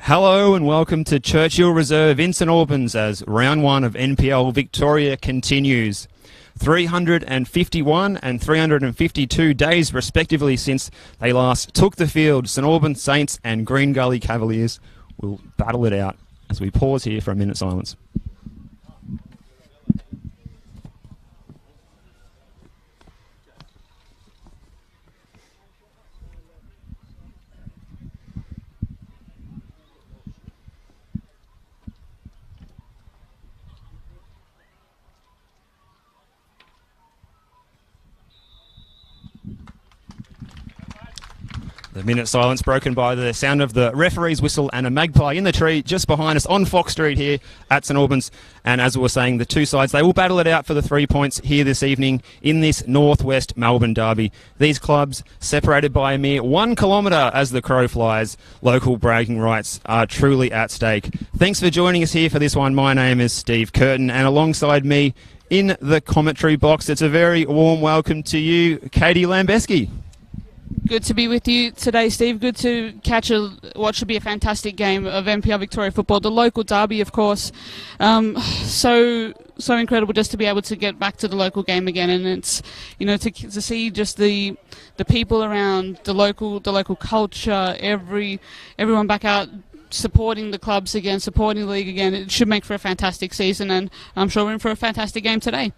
Hello and welcome to Churchill Reserve in St Albans as round one of NPL Victoria continues. 351 and 352 days respectively since they last took the field. St Albans Saints and Green Gully Cavaliers will battle it out as we pause here for a minute's silence. The minute silence broken by the sound of the referee's whistle and a magpie in the tree just behind us on Fox Street here at St Albans. And as we were saying, the two sides, they will battle it out for the 3 points here this evening in this Northwest Melbourne derby. These clubs separated by a mere 1 kilometre as the crow flies. Local bragging rights are truly at stake. Thanks for joining us here for this one. My name is Steve Curtin, and alongside me in the commentary box, it's a very warm welcome to you, Katie Lambeski. Good to be with you today, Steve. Good to catch what should be a fantastic game of NPL Victoria football. The local derby, of course. So incredible just to be able to get back to the local game again, and it's to see just the people around, the local culture, everyone back out supporting the clubs again, supporting the league again. It should make for a fantastic season, and I'm sure we're in for a fantastic game today.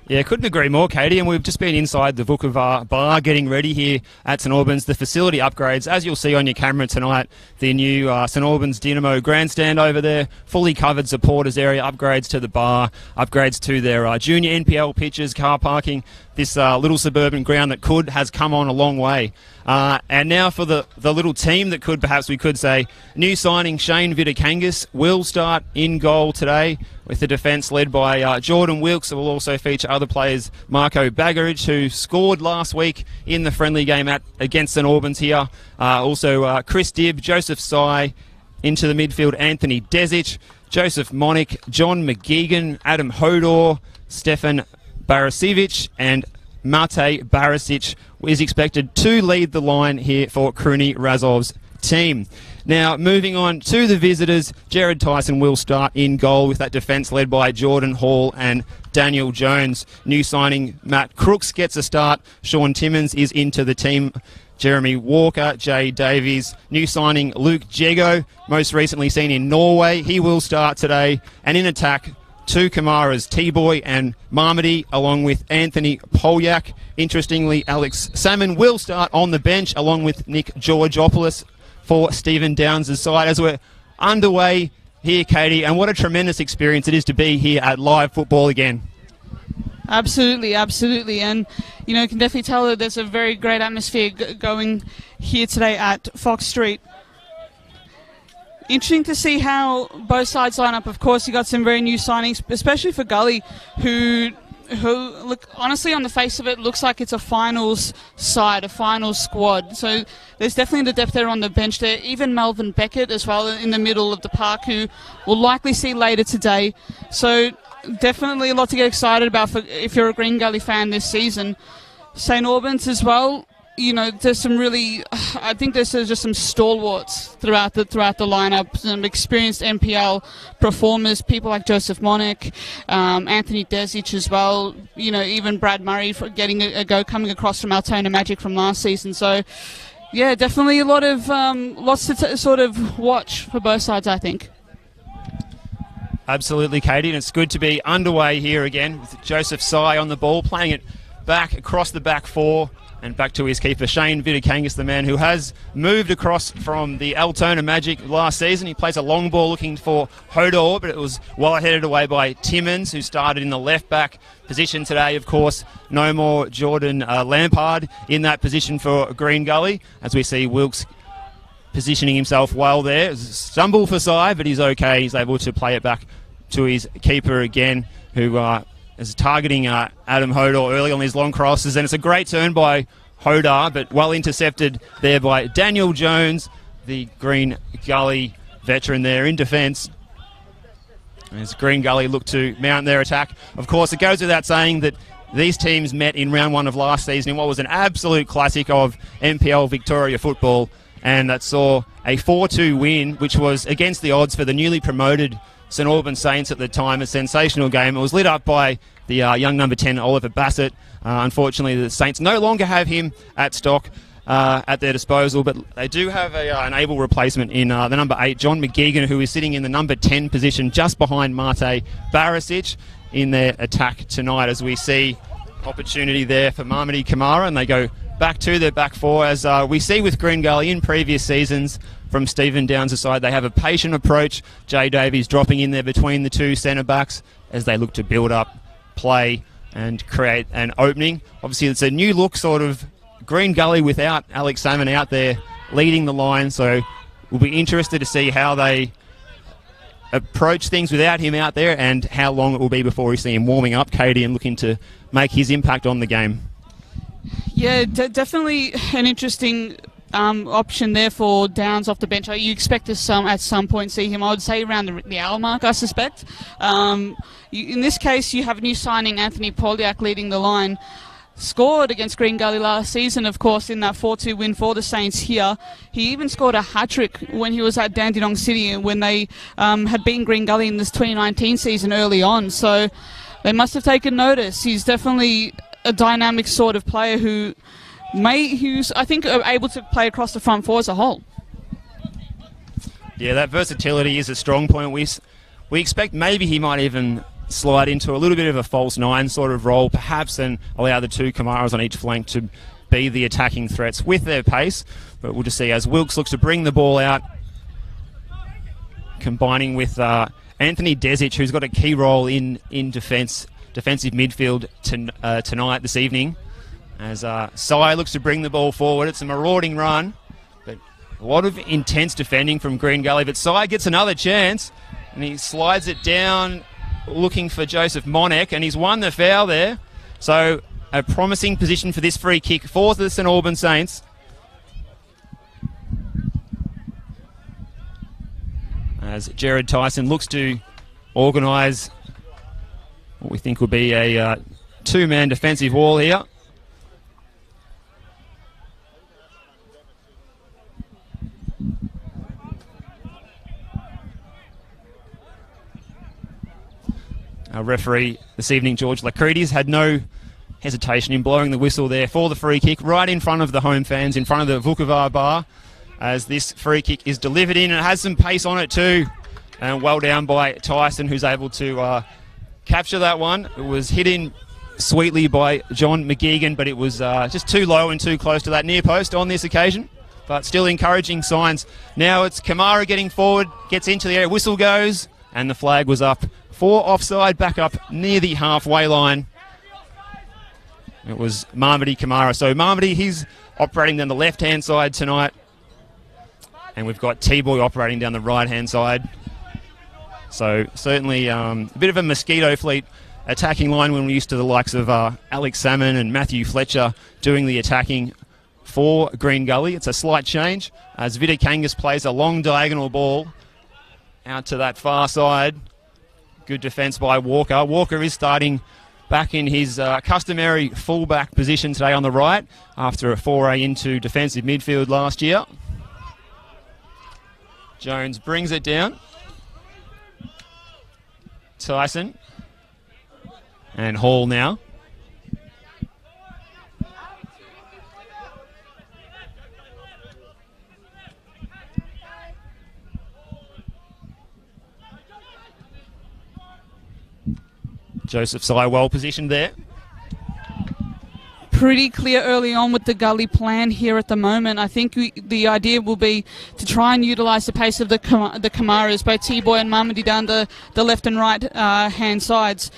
Yeah, couldn't agree more, Katie, and we've just been inside the Vukovar bar getting ready here at St Albans. The facility upgrades, as you'll see on your camera tonight, the new St Albans Dynamo grandstand over there, fully covered supporters area, upgrades to the bar, upgrades to their junior NPL pitches, car parking. This little suburban ground that has come on a long way. And now for the little team that perhaps we could say, new signing Shane Vidakangas will start in goal today with the defence led by Jordan Wilkes. It will also feature other players, Marco Baggerich, who scored last week in the friendly game against St Albans here. Also Chris Dibb, Joseph Sy, into the midfield Anthony Desic, Joseph Monick, John McGeegan, Adam Hodor, Stefan Barasiewicz and Mate Barasic is expected to lead the line here for Kruni Razov's team. Now, moving on to the visitors, Jared Tyson will start in goal with that defence led by Jordan Hall and Daniel Jones. New signing Matt Crooks gets a start. Sean Timmins is into the team. Jeremy Walker, Jay Davies. New signing Luke Jego, most recently seen in Norway. He will start today. And in attack, two Kamaras, T-Boy and Marmody, along with Anthony Polyak. Interestingly, Alex Salmon will start on the bench, along with Nick Georgopoulos for Stephen Downs' side. As we're underway here, Katie, and what a tremendous experience it is to be here at live football again. Absolutely. And, you can definitely tell that there's a very great atmosphere going here today at Fox Street. Interesting to see how both sides line up. Of course, you got some very new signings, especially for Gully, who look, honestly, on the face of it, looks like it's a finals side, a finals squad. So there's definitely the depth there on the bench there. Even Melvin Beckett as well in the middle of the park, who we'll likely see later today. So definitely a lot to get excited about if you're a Green Gully fan this season. St Albans as well. There's some I think there's just some stalwarts throughout the lineup, some experienced NPL performers, people like Joseph Monick, Anthony Desic as well, even Brad Murray for getting a go coming across from Altona Magic from last season. So, yeah, definitely a lot of, lots to sort of watch for both sides, I think. Absolutely, Katie, and it's good to be underway here again with Joseph Sy on the ball, playing it back across the back four. And back to his keeper, Shane Vidakangas, the man who has moved across from the Altona Magic last season. He plays a long ball looking for Hodor, but it was well headed away by Timmins, who started in the left-back position today. Of course, no more Jordan Lampard in that position for Green Gully, as we see Wilkes positioning himself well there. Stumble for Sy, but he's okay. He's able to play it back to his keeper again, who is targeting Adam Hodor early on these long crosses, and it's a great turn by Hodor, but well intercepted there by Daniel Jones, the Green Gully veteran there in defence. As Green Gully look to mount their attack. Of course, it goes without saying that these teams met in round one of last season in what was an absolute classic of NPL Victoria football. and that saw a 4-2 win, which was against the odds for the newly promoted St Albans Saints at the time. A sensational game. It was lit up by the young number 10, Oliver Bassett. Unfortunately, the Saints no longer have him at stock at their disposal, but they do have an able replacement in the number 8, John McGeegan, who is sitting in the number 10 position just behind Mate Barisic in their attack tonight, as we see opportunity there for Marmody Kamara, and they go back to their back four, as we see with Green Gully in previous seasons from Stephen Downs' side. They have a patient approach. Jay Davies dropping in there between the two centre-backs as they look to build up play and create an opening. Obviously, it's a new look sort of Green Gully without Alex Salmon out there leading the line, so we'll be interested to see how they approach things without him out there and how long it will be before we see him warming up, Katie, and looking to make his impact on the game. Yeah, definitely an interesting option there for Downs off the bench. You expect to at some point see him, I would say, around the hour mark, I suspect. In this case, you have a new signing, Anthony Poliak, leading the line. Scored against Green Gully last season, of course, in that 4-2 win for the Saints here. He even scored a hat-trick when he was at Dandenong City when they had beaten Green Gully in this 2019 season early on. So they must have taken notice. He's definitely a dynamic sort of player who's I think able to play across the front four as a whole. Yeah, that versatility is a strong point. We expect maybe he might even slide into a little bit of a false nine sort of role, perhaps, and allow the two Kamaras on each flank to be the attacking threats with their pace. But we'll just see as Wilkes looks to bring the ball out, combining with Anthony Desic, who's got a key role in defensive midfield tonight, this evening. As Sai looks to bring the ball forward. It's a marauding run, but a lot of intense defending from Green Gully. But Sai gets another chance, and he slides it down, looking for Joseph Monek, and he's won the foul there. So a promising position for this free kick for the St Albans Saints. As Jared Tyson looks to organise what we think will be a two-man defensive wall here. Our referee this evening, George Lacredes, had no hesitation in blowing the whistle there for the free kick right in front of the home fans, in front of the Vukovar bar, as this free kick is delivered in, and it has some pace on it too. And well down by Tyson, who's able to capture that one. It was hit in sweetly by John McGeegan, but it was just too low and too close to that near post on this occasion. But still encouraging signs. Now it's Kamara getting forward, gets into the air, whistle goes, and the flag was up for offside, back up near the halfway line. It was Marmody Kamara. So Marmody, he's operating down the left-hand side tonight. And we've got T-Boy operating down the right-hand side. So certainly a bit of a mosquito fleet attacking line when we're used to the likes of Alex Salmon and Matthew Fletcher doing the attacking for Green Gully. It's a slight change as Vidakangas plays a long diagonal ball out to that far side. Good defence by Walker. Walker is starting back in his customary fullback position today on the right after a foray into defensive midfield last year. Jones brings it down. Tyson. And Hall now. Joseph Sai well positioned there. Pretty clear early on with the Gully plan here at the moment. I think the idea will be to try and utilise the pace of the Kamaras, both T-Boy and Marmody down the left and right hand sides.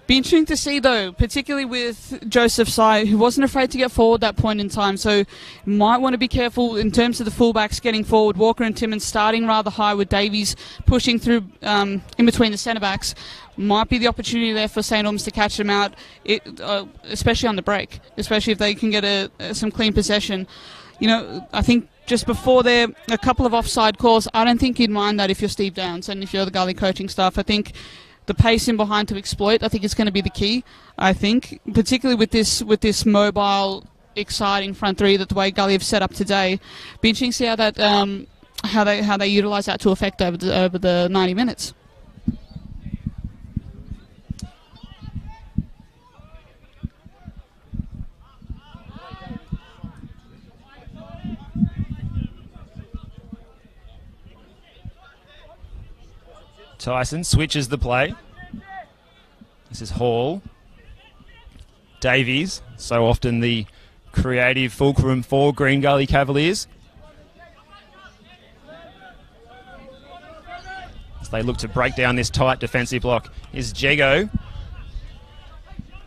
Be interesting to see, though, particularly with Joseph Sai, who wasn't afraid to get forward that point in time. So might want to be careful in terms of the fullbacks getting forward. Walker and Timmins starting rather high with Davies pushing through in between the centre-backs. Might be the opportunity there for St Albans to catch them out, especially on the break, especially if they can get some clean possession. You know, I think just before there, a couple of offside calls. I don't think you'd mind that if you're Steve Downs and if you're the Gully coaching staff. I think the pace in behind to exploit, I think, is going to be the key. I think, particularly with this mobile exciting front three that the way Gully have set up today. Be interesting to see how that how they utilise that to effect over the 90 minutes. Tyson switches the play. This is Hall. Davies, so often the creative fulcrum for Green Gully Cavaliers. As they look to break down this tight defensive block is Jego.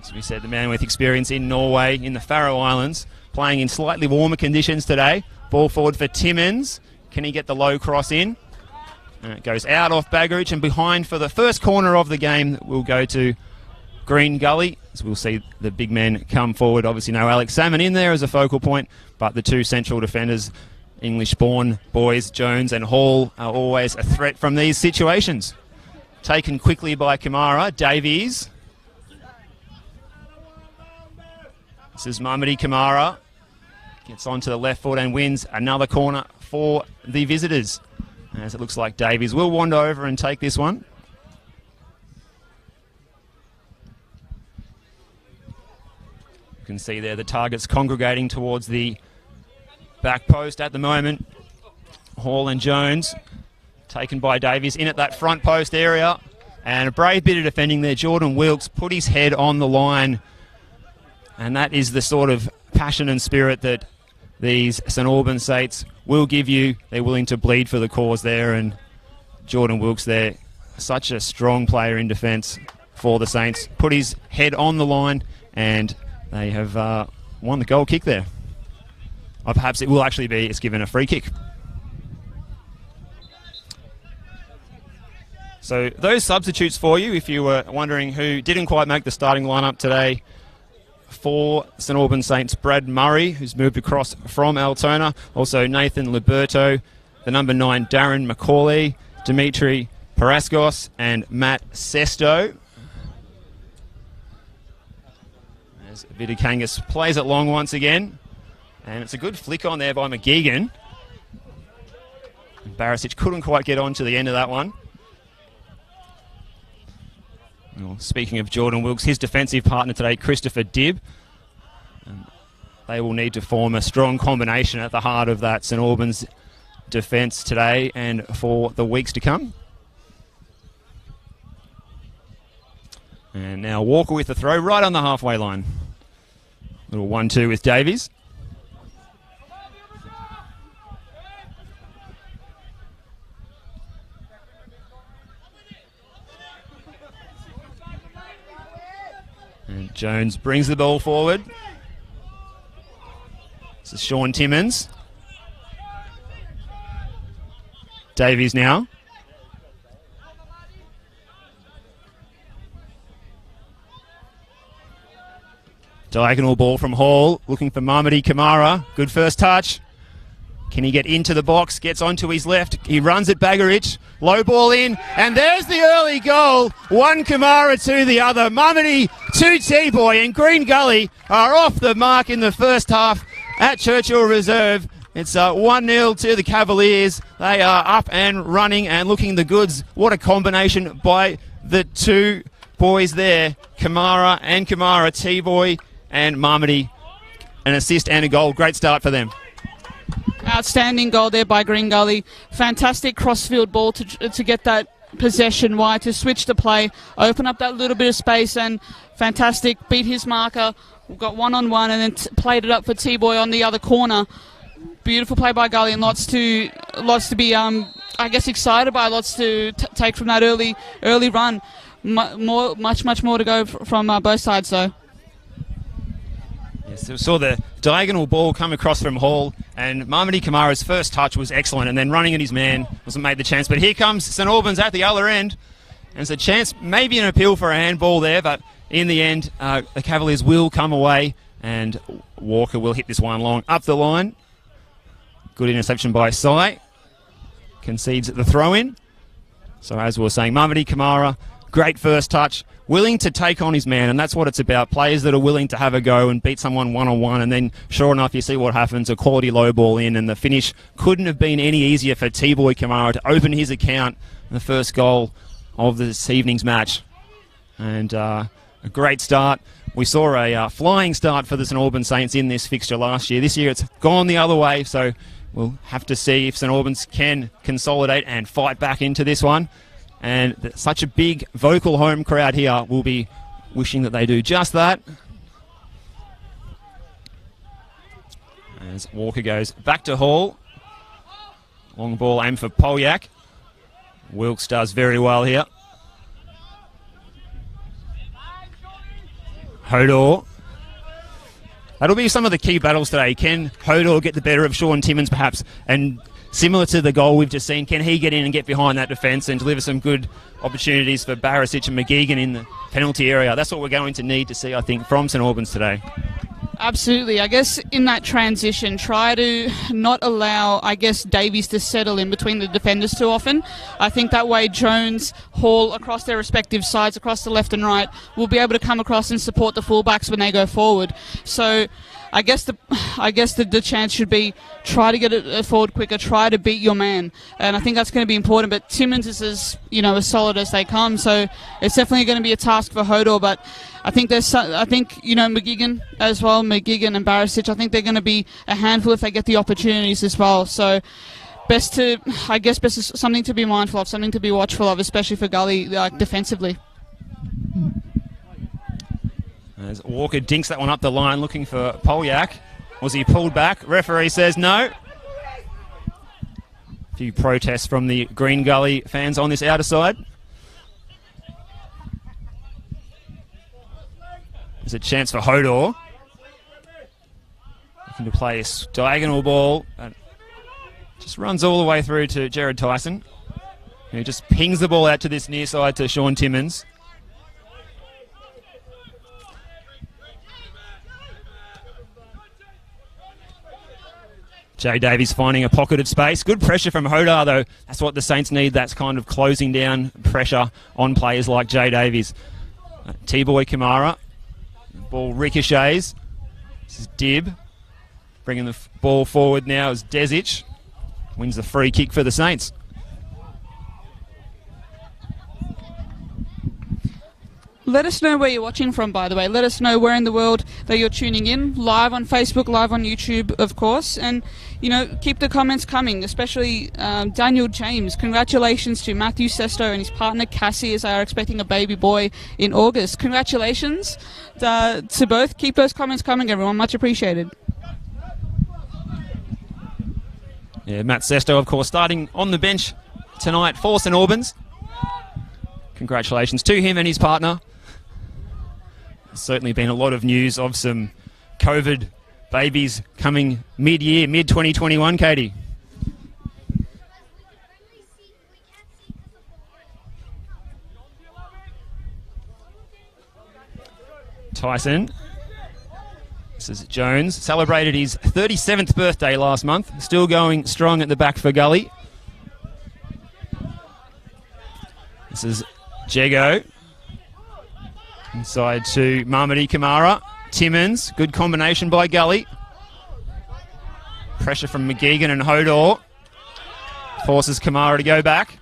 As we said, the man with experience in Norway, in the Faroe Islands, playing in slightly warmer conditions today. Ball forward for Timmins. Can he get the low cross in? And it goes out off Baggerich, and behind for the first corner of the game will go to Green Gully. As we'll see the big men come forward. Obviously no Alex Salmon in there as a focal point, but the two central defenders, English-born boys, Jones and Hall, are always a threat from these situations. Taken quickly by Kamara. Davies. This is Mamadi Kamara. Gets onto the left foot and wins another corner for the visitors. As it looks like Davies will wander over and take this one. You can see there the targets congregating towards the back post at the moment. Hall and Jones taken by Davies in at that front post area. And a brave bit of defending there. Jordan Wilkes put his head on the line. And that is the sort of passion and spirit that these St Albans Saints will give you. They're willing to bleed for the cause there, and Jordan Wilkes there, such a strong player in defence for the Saints, put his head on the line, and they have won the goal kick there. Or perhaps it will actually be, it's given a free kick. So those substitutes for you, if you were wondering who didn't quite make the starting lineup today. For St Albans Saints, Brad Murray, who's moved across from Altona. Also Nathan Liberto, the number 9, Darren Macaulay, Dimitri Paraskos, and Matt Sesto. As Vidakangas plays it long once again. And it's a good flick on there by McGeegan. Barisic couldn't quite get on to the end of that one. Well, speaking of Jordan Wilkes, his defensive partner today, Christopher Dibb. And they will need to form a strong combination at the heart of that St Albans defence today and for the weeks to come. And now Walker with the throw right on the halfway line. Little 1-2 with Davies. And Jones brings the ball forward. This is Sean Timmins. Davies now. Diagonal ball from Hall, looking for Mamadi Kamara. Good first touch. Can he get into the box? Gets onto his left. He runs at Baggerich. Low ball in. And there's the early goal. One Kamara to the other. Mamadi to T-Boy. And Green Gully are off the mark in the first half at Churchill Reserve. It's 1-0 to the Cavaliers. They are up and running and looking the goods. What a combination by the two boys there. Kamara and Kamara. T-Boy and Mamadi. An assist and a goal. Great start for them. Outstanding goal there by Green Gully. Fantastic crossfield ball to get that possession wide, to switch the play, open up that little bit of space, and fantastic. Beat his marker. We've got one-on-one and then played it up for T-Boy on the other corner. Beautiful play by Gully, and lots to be, I guess, excited by. Lots to take from that early run. Much more to go from both sides, though. Yes, we saw the diagonal ball come across from Hall, and Mamadi Kamara's first touch was excellent, and then running at his man wasn't made the chance. But here comes St Albans at the other end, and it's a chance, maybe an appeal for a handball there, but in the end, the Cavaliers will come away, and Walker will hit this one long up the line. Good interception by Sai. Concedes the throw-in. So as we were saying, Mamadi Kamara great first touch, willing to take on his man, and that's what it's about. Players that are willing to have a go and beat someone one-on-one, and then sure enough you see what happens, a quality low ball in, and the finish couldn't have been any easier for T-Boy Kamara to open his account in the first goal of this evening's match. And a great start. We saw a flying start for the St Albans Saints in this fixture last year. This year it's gone the other way, so we'll have to see if St Albans can consolidate and fight back into this one. And such a big vocal home crowd here will be wishing that they do just that. As Walker goes back to Hall. Long ball aimed for Polyak. Wilkes does very well here. Hodor. That'll be some of the key battles today. Can Hodor get the better of Sean Timmins perhaps? And similar to the goal we've just seen, can he get in and get behind that defence and deliver some good opportunities for Barisic and McGeegan in the penalty area? That's what we're going to need to see, I think, from St Albans today. Absolutely. I guess in that transition, try to not allow, Davies to settle in between the defenders too often. I think that way Jones, Hall, across their respective sides, across the left and right, will be able to come across and support the fullbacks when they go forward. So I guess the chance should be try to get it forward quicker, try to beat your man, and I think that's going to be important. But Timmins is as solid as they come, so it's definitely going to be a task for Hodor. But I think McGeegan as well, McGeegan and Barisic, I think they're going to be a handful if they get the opportunities as well. So best is something to be mindful of, something to be watchful of, especially for Gully defensively. As Walker dinks that one up the line looking for Polyak. Was he pulled back? Referee says no. A few protests from the Green Gully fans on this outer side. There's a chance for Hodor. Looking to play a diagonal ball. Just runs all the way through to Jared Tyson, who just pings the ball out to this near side to Sean Timmins. Jay Davies finding a pocket of space. Good pressure from Hodor, though. That's what the Saints need. That's kind of closing down pressure on players like Jay Davies. T-Boy Kamara. Ball ricochets. This is Dib. Bringing the ball forward now is Desic. Wins the free kick for the Saints. Let us know where you're watching from, by the way. Let us know where in the world that you're tuning in. Live on Facebook, live on YouTube, of course. And, keep the comments coming, especially Daniel James. Congratulations to Matthew Sesto and his partner Cassie, as they are expecting a baby boy in August. Congratulations to both. Keep those comments coming, everyone. Much appreciated. Yeah, Matt Sesto, of course, starting on the bench tonight for St Albans. Congratulations to him and his partner. There's certainly been a lot of news of some COVID babies coming mid-year, mid-2021, Katie. Tyson. This is Jones. Celebrated his 37th birthday last month. Still going strong at the back for Gully. This is Jego. Inside to Marmadi Kamara. Timmins. Good combination by Gully. Pressure from McGeegan and Hodor. Forces Kamara to go back.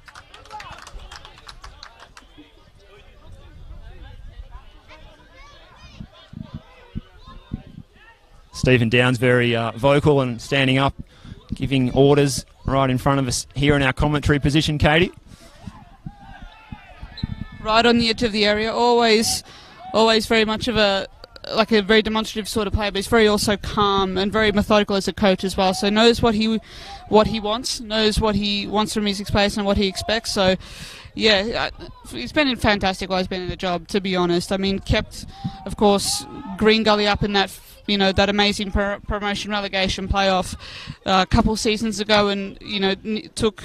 Stephen Downs very vocal and standing up, giving orders right in front of us here in our commentary position, Katie. Right on the edge of the area, always very much of a very demonstrative sort of player, but he's very also calm and very methodical as a coach as well. So knows what he wants, knows what he wants from his players and what he expects. So yeah, he's been fantastic while he's been in the job, to be honest. I mean, kept, of course, Green Gully up in that that amazing promotion relegation playoff a couple seasons ago, and took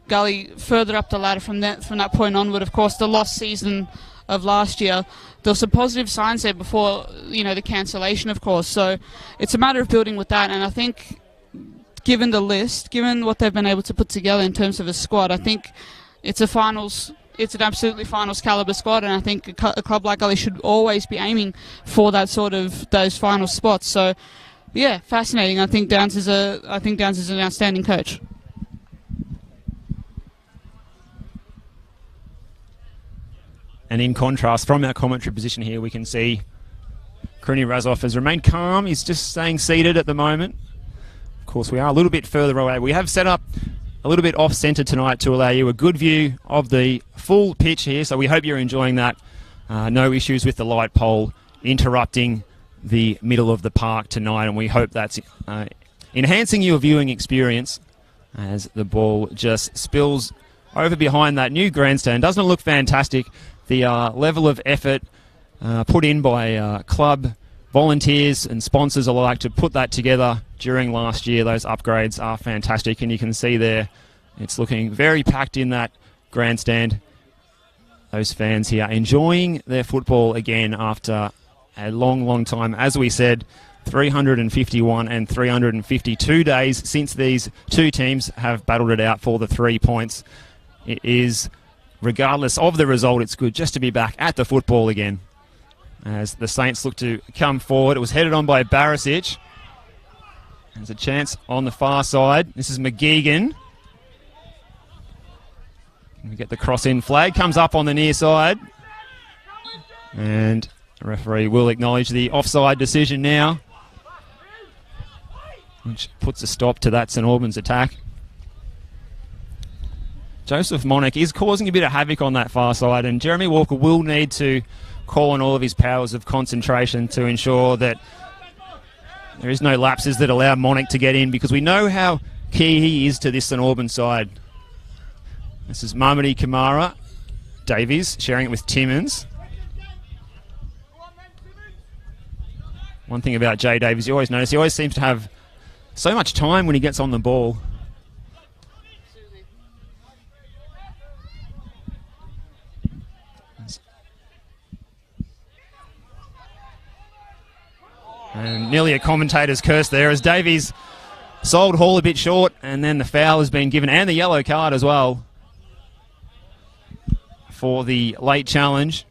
Gully further up the ladder from that point onward. Of course, the lost season of last year, there were some positive signs there before the cancellation, of course. So it's a matter of building with that, and I think given the list, given what they've been able to put together in terms of a squad, I think it's a finals it's an absolutely finals caliber squad, and I think a club like Gully should always be aiming for that sort of those final spots. So, yeah, fascinating. I think Downs is an outstanding coach. And in contrast, from our commentary position here, we can see Kruni Razov has remained calm. He's just staying seated at the moment. Of course, we are a little bit further away. We have set up a little bit off-centre tonight to allow you a good view of the full pitch here, so we hope you're enjoying that. No issues with the light pole interrupting the middle of the park tonight, and we hope that's enhancing your viewing experience as the ball just spills over behind that new grandstand. Doesn't it look fantastic? The level of effort put in by club volunteers and sponsors alike to put that together during last year, those upgrades are fantastic, and you can see there it's looking very packed in that grandstand. Those fans here enjoying their football again after a long time. As we said, 351 and 352 days since these two teams have battled it out for the 3 points. It is, regardless of the result, it's good just to be back at the football again. As the Saints look to come forward, it was headed on by Barisic. There's a chance on the far side. This is McGeegan. We get the cross-in flag. Comes up on the near side. And the referee will acknowledge the offside decision now, which puts a stop to that St Albans attack. Joseph Monick is causing a bit of havoc on that far side, and Jeremy Walker will need to call on all of his powers of concentration to ensure that there is no lapses that allow Monick to get in, because we know how key he is to this St Albans side. This is Mamadi Kamara. Davies sharing it with Timmins. One thing about Jay Davies, you always notice he always seems to have so much time when he gets on the ball. And nearly a commentator's curse there as Davies sold Hall a bit short, and then the foul has been given, and the yellow card as well for the late challenge.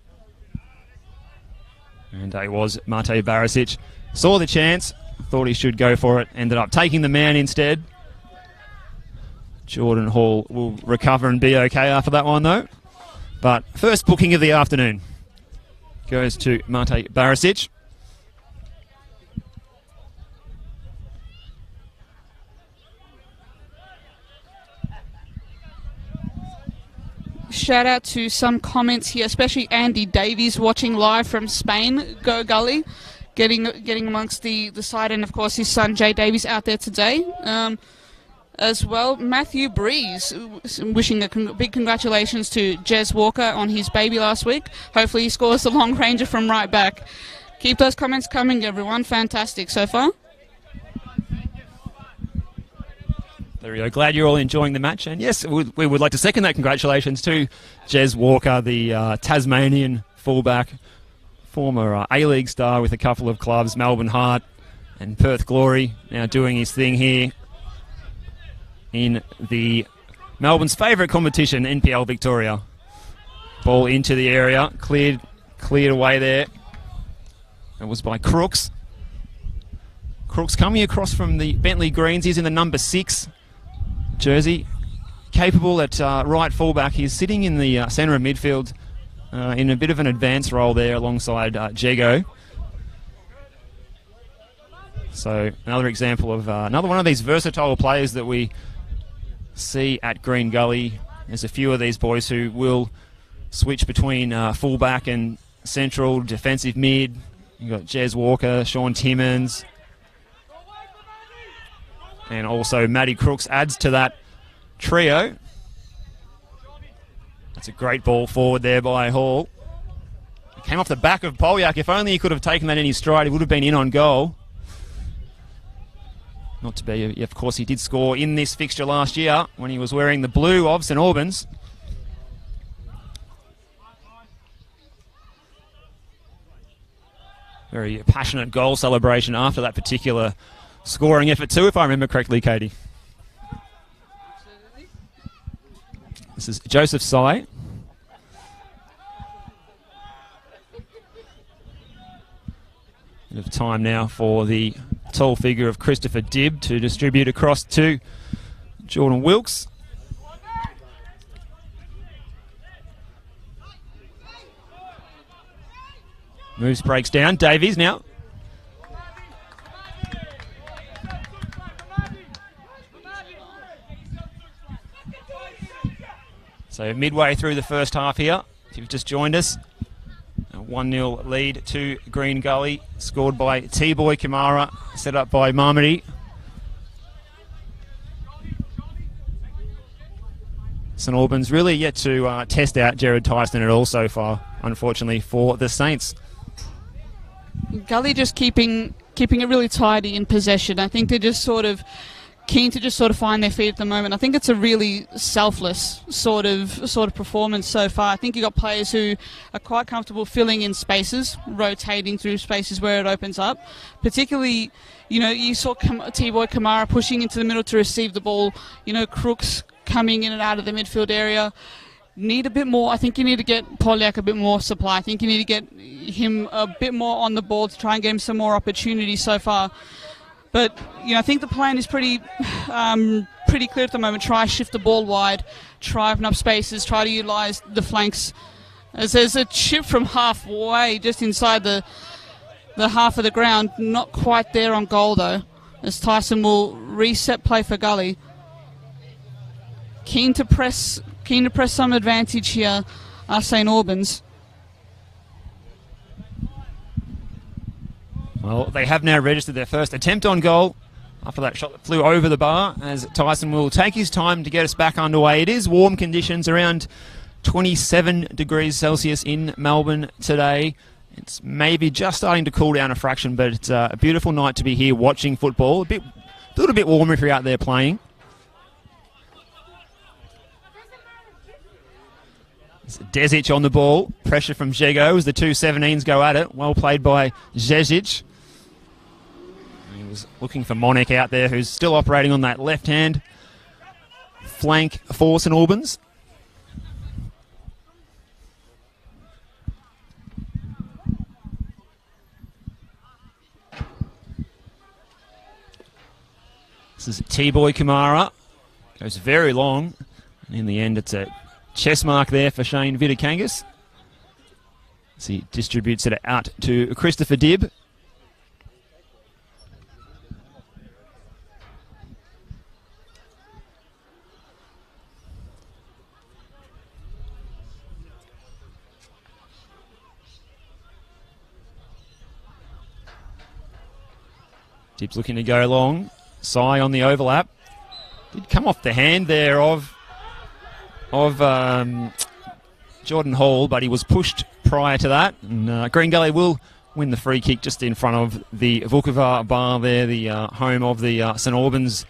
And it was Mate Barisic. Saw the chance, thought he should go for it, ended up taking the man instead. Jordan Hall will recover and be okay after that one though. But first booking of the afternoon goes to Mate Barisic. Shout out to some comments here, especially Andy Davies watching live from Spain. Go Gully, getting amongst the side, and of course his son Jay Davies out there today as well. Matthew Breeze wishing a big congratulations to Jez Walker on his baby last week. Hopefully he scores the long ranger from right back. Keep those comments coming, everyone. Fantastic so far. There we go. Glad you're all enjoying the match. And yes, we would like to second that congratulations to Jez Walker, the Tasmanian fullback, former A-League star with a couple of clubs, Melbourne Heart and Perth Glory, now doing his thing here in the Melbourne's favourite competition, NPL Victoria. Ball into the area, cleared away there. It was by Crooks. Crooks coming across from the Bentley Greens. He's in the number 6 jersey, capable at right fullback. He's sitting in the centre of midfield in a bit of an advanced role there alongside Jego. So another example of another one of these versatile players that we see at Green Gully. There's a few of these boys who will switch between fullback and central defensive mid. You've got Jez Walker, Sean Timmins, and also Matty Crooks adds to that trio. That's a great ball forward there by Hall. It came off the back of Polyak. If only he could have taken that in his stride, he would have been in on goal. Not to be, of course, he did score in this fixture last year when he was wearing the blue of St Albans. Very passionate goal celebration after that particular scoring effort too, if I remember correctly, Katie. Absolutely. This is Joseph Sy. time now for the tall figure of Christopher Dibb to distribute across to Jordan Wilkes. Moves, breaks down. Davies now. So midway through the first half here, if you've just joined us, a 1-0 lead to Green Gully, scored by T-Boy Kamara, set up by Marmody. St Albans really yet to test out Jared Tyson at all so far, unfortunately, for the Saints. Gully just keeping it really tidy in possession. I think they're just sort of keen to just sort of find their feet at the moment. I think it's a really selfless sort of performance so far. I think you've got players who are quite comfortable filling in spaces, rotating through spaces where it opens up. Particularly, you saw T-Boy Kamara pushing into the middle to receive the ball. Crooks coming in and out of the midfield area. Need a bit more. I think you need to get Polyak a bit more supply. I think you need to get him a bit more on the ball to try and get him some more opportunities so far. But, I think the plan is pretty clear at the moment. Try shift the ball wide, try open up spaces, try to utilise the flanks. As there's a chip from halfway, just inside the half of the ground. Not quite there on goal, though, as Tyson will reset play for Gully. Keen to press some advantage here, St Albans. Well, they have now registered their first attempt on goal after that shot that flew over the bar, as Tyson will take his time to get us back underway. It is warm conditions, around 27 degrees Celsius in Melbourne today. It's maybe just starting to cool down a fraction, but it's a beautiful night to be here watching football. A little bit warmer if you're out there playing. Desic on the ball. Pressure from Jego as the two 17s go at it. Well played by Zezic. He was looking for Monek out there, who's still operating on that left-hand flank for St Albans. This is T-Boy Kamara. Goes very long. And in the end, it's a chess mark there for Shane Vidakangas. So he distributes it out to Christopher Dibb. Dibb's looking to go long. Sai on the overlap. Did come off the hand there of Jordan Hall, but he was pushed prior to that. And Green Gully will win the free kick just in front of the Vukovar bar there, the home of the St Albans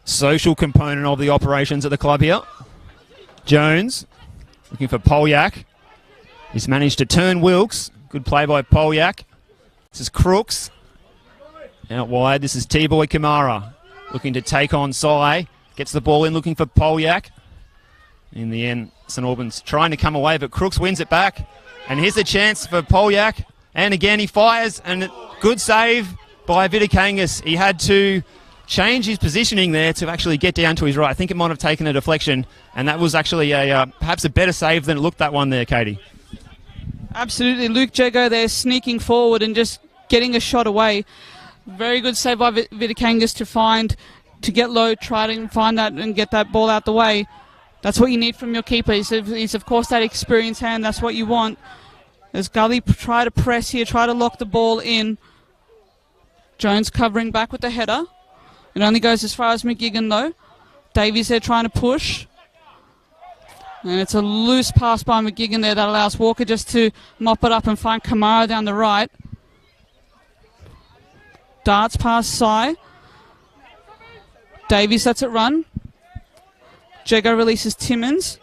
social component of the operations at the club here. Jones looking for Polyak. He's managed to turn Wilkes. Good play by Polyak. This is Crooks. Out wide, this is T-Boy Kamara looking to take on Sai. Gets the ball in, looking for Polyak. In the end, St Albans trying to come away, but Crooks wins it back. And here's a chance for Polyak. And again, he fires, and good save by Vidakangas. He had to change his positioning there to actually get down to his right. I think it might have taken a deflection, and that was actually perhaps a better save than it looked, that one there, Katie. Absolutely. Luke Jego there sneaking forward and just getting a shot away. Very good save by Vidakangas to get low, try to find that and get that ball out the way. That's what you need from your keeper. He's of course that experienced hand. That's what you want. As Gully try to press here, try to lock the ball in. Jones covering back with the header. It only goes as far as McGigan though. Davies there trying to push. And it's a loose pass by McGigan there that allows Walker just to mop it up and find Kamara down the right. Darts past Sai. Davies lets it run. Jego releases Timmins.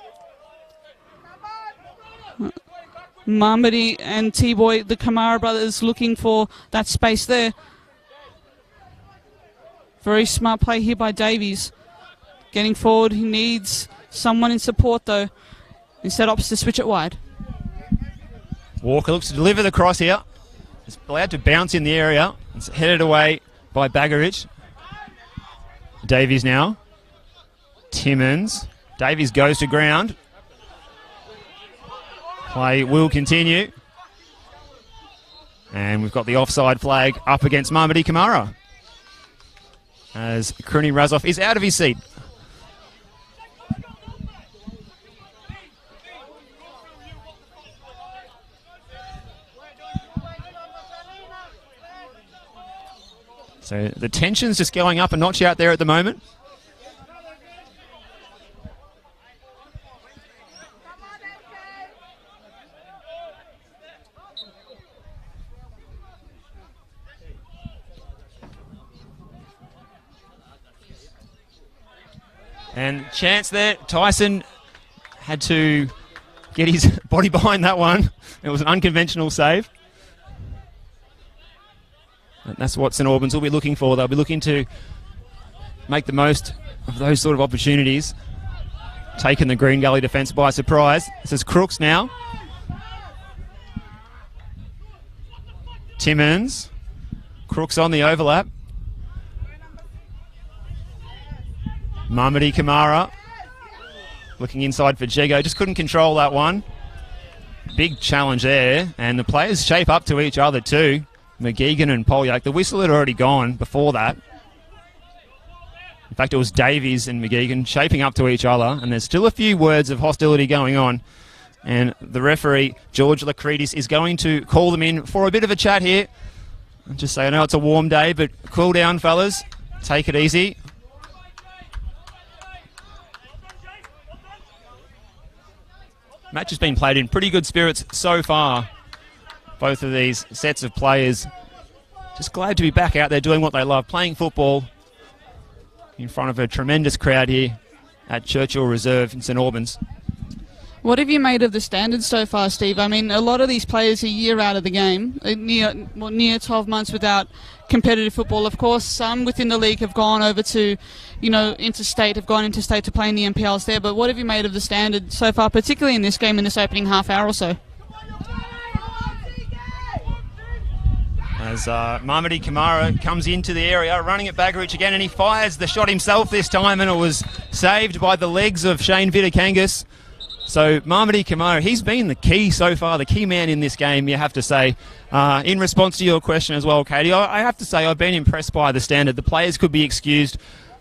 Marmody and T-Boy, the Kamara brothers, looking for that space there. Very smart play here by Davies. Getting forward, he needs someone in support though. Instead opts to switch it wide. Walker looks to deliver the cross here. It's allowed to bounce in the area. It's headed away by Baggerich. Davies now. Timmins. Davies goes to ground. Play will continue. And we've got the offside flag up against Mamadi Kamara, as Kruni Razov is out of his seat. So the tension's just going up a notch out there at the moment. And chance there, Tyson had to get his body behind that one. It was an unconventional save. And that's what St Albans will be looking for. They'll be looking to make the most of those sort of opportunities. Taking the Green Gully defence by surprise. This is Crooks now. Timmins. Crooks on the overlap. Mamadi Kamara looking inside for Jego. Just couldn't control that one. Big challenge there. And the players shape up to each other too. McGeegan and Polyak. The whistle had already gone before that. In fact, it was Davies and McGeegan shaping up to each other. And there's still a few words of hostility going on. And the referee, George Lacridis, is going to call them in for a bit of a chat here. And just say, I know it's a warm day, but cool down, fellas. Take it easy. Match has been played in pretty good spirits so far. Both of these sets of players just glad to be back out there doing what they love, playing football in front of a tremendous crowd here at Churchill Reserve in St Albans. What have you made of the standards so far, Steve? I mean, a lot of these players are a year out of the game, near 12 months without competitive football. Of course, some within the league have gone over to, interstate to play in the NPLs there. But what have you made of the standard so far, particularly in this game in this opening half hour or so? As Mamadi Kamara comes into the area, running at Baggerich again, and he fires the shot himself this time, and it was saved by the legs of Shane Vitakangas. So Mamadi Kamara, he's been the key so far, the key man in this game, you have to say. In response to your question as well, Katie, I have to say I've been impressed by the standard. The players could be excused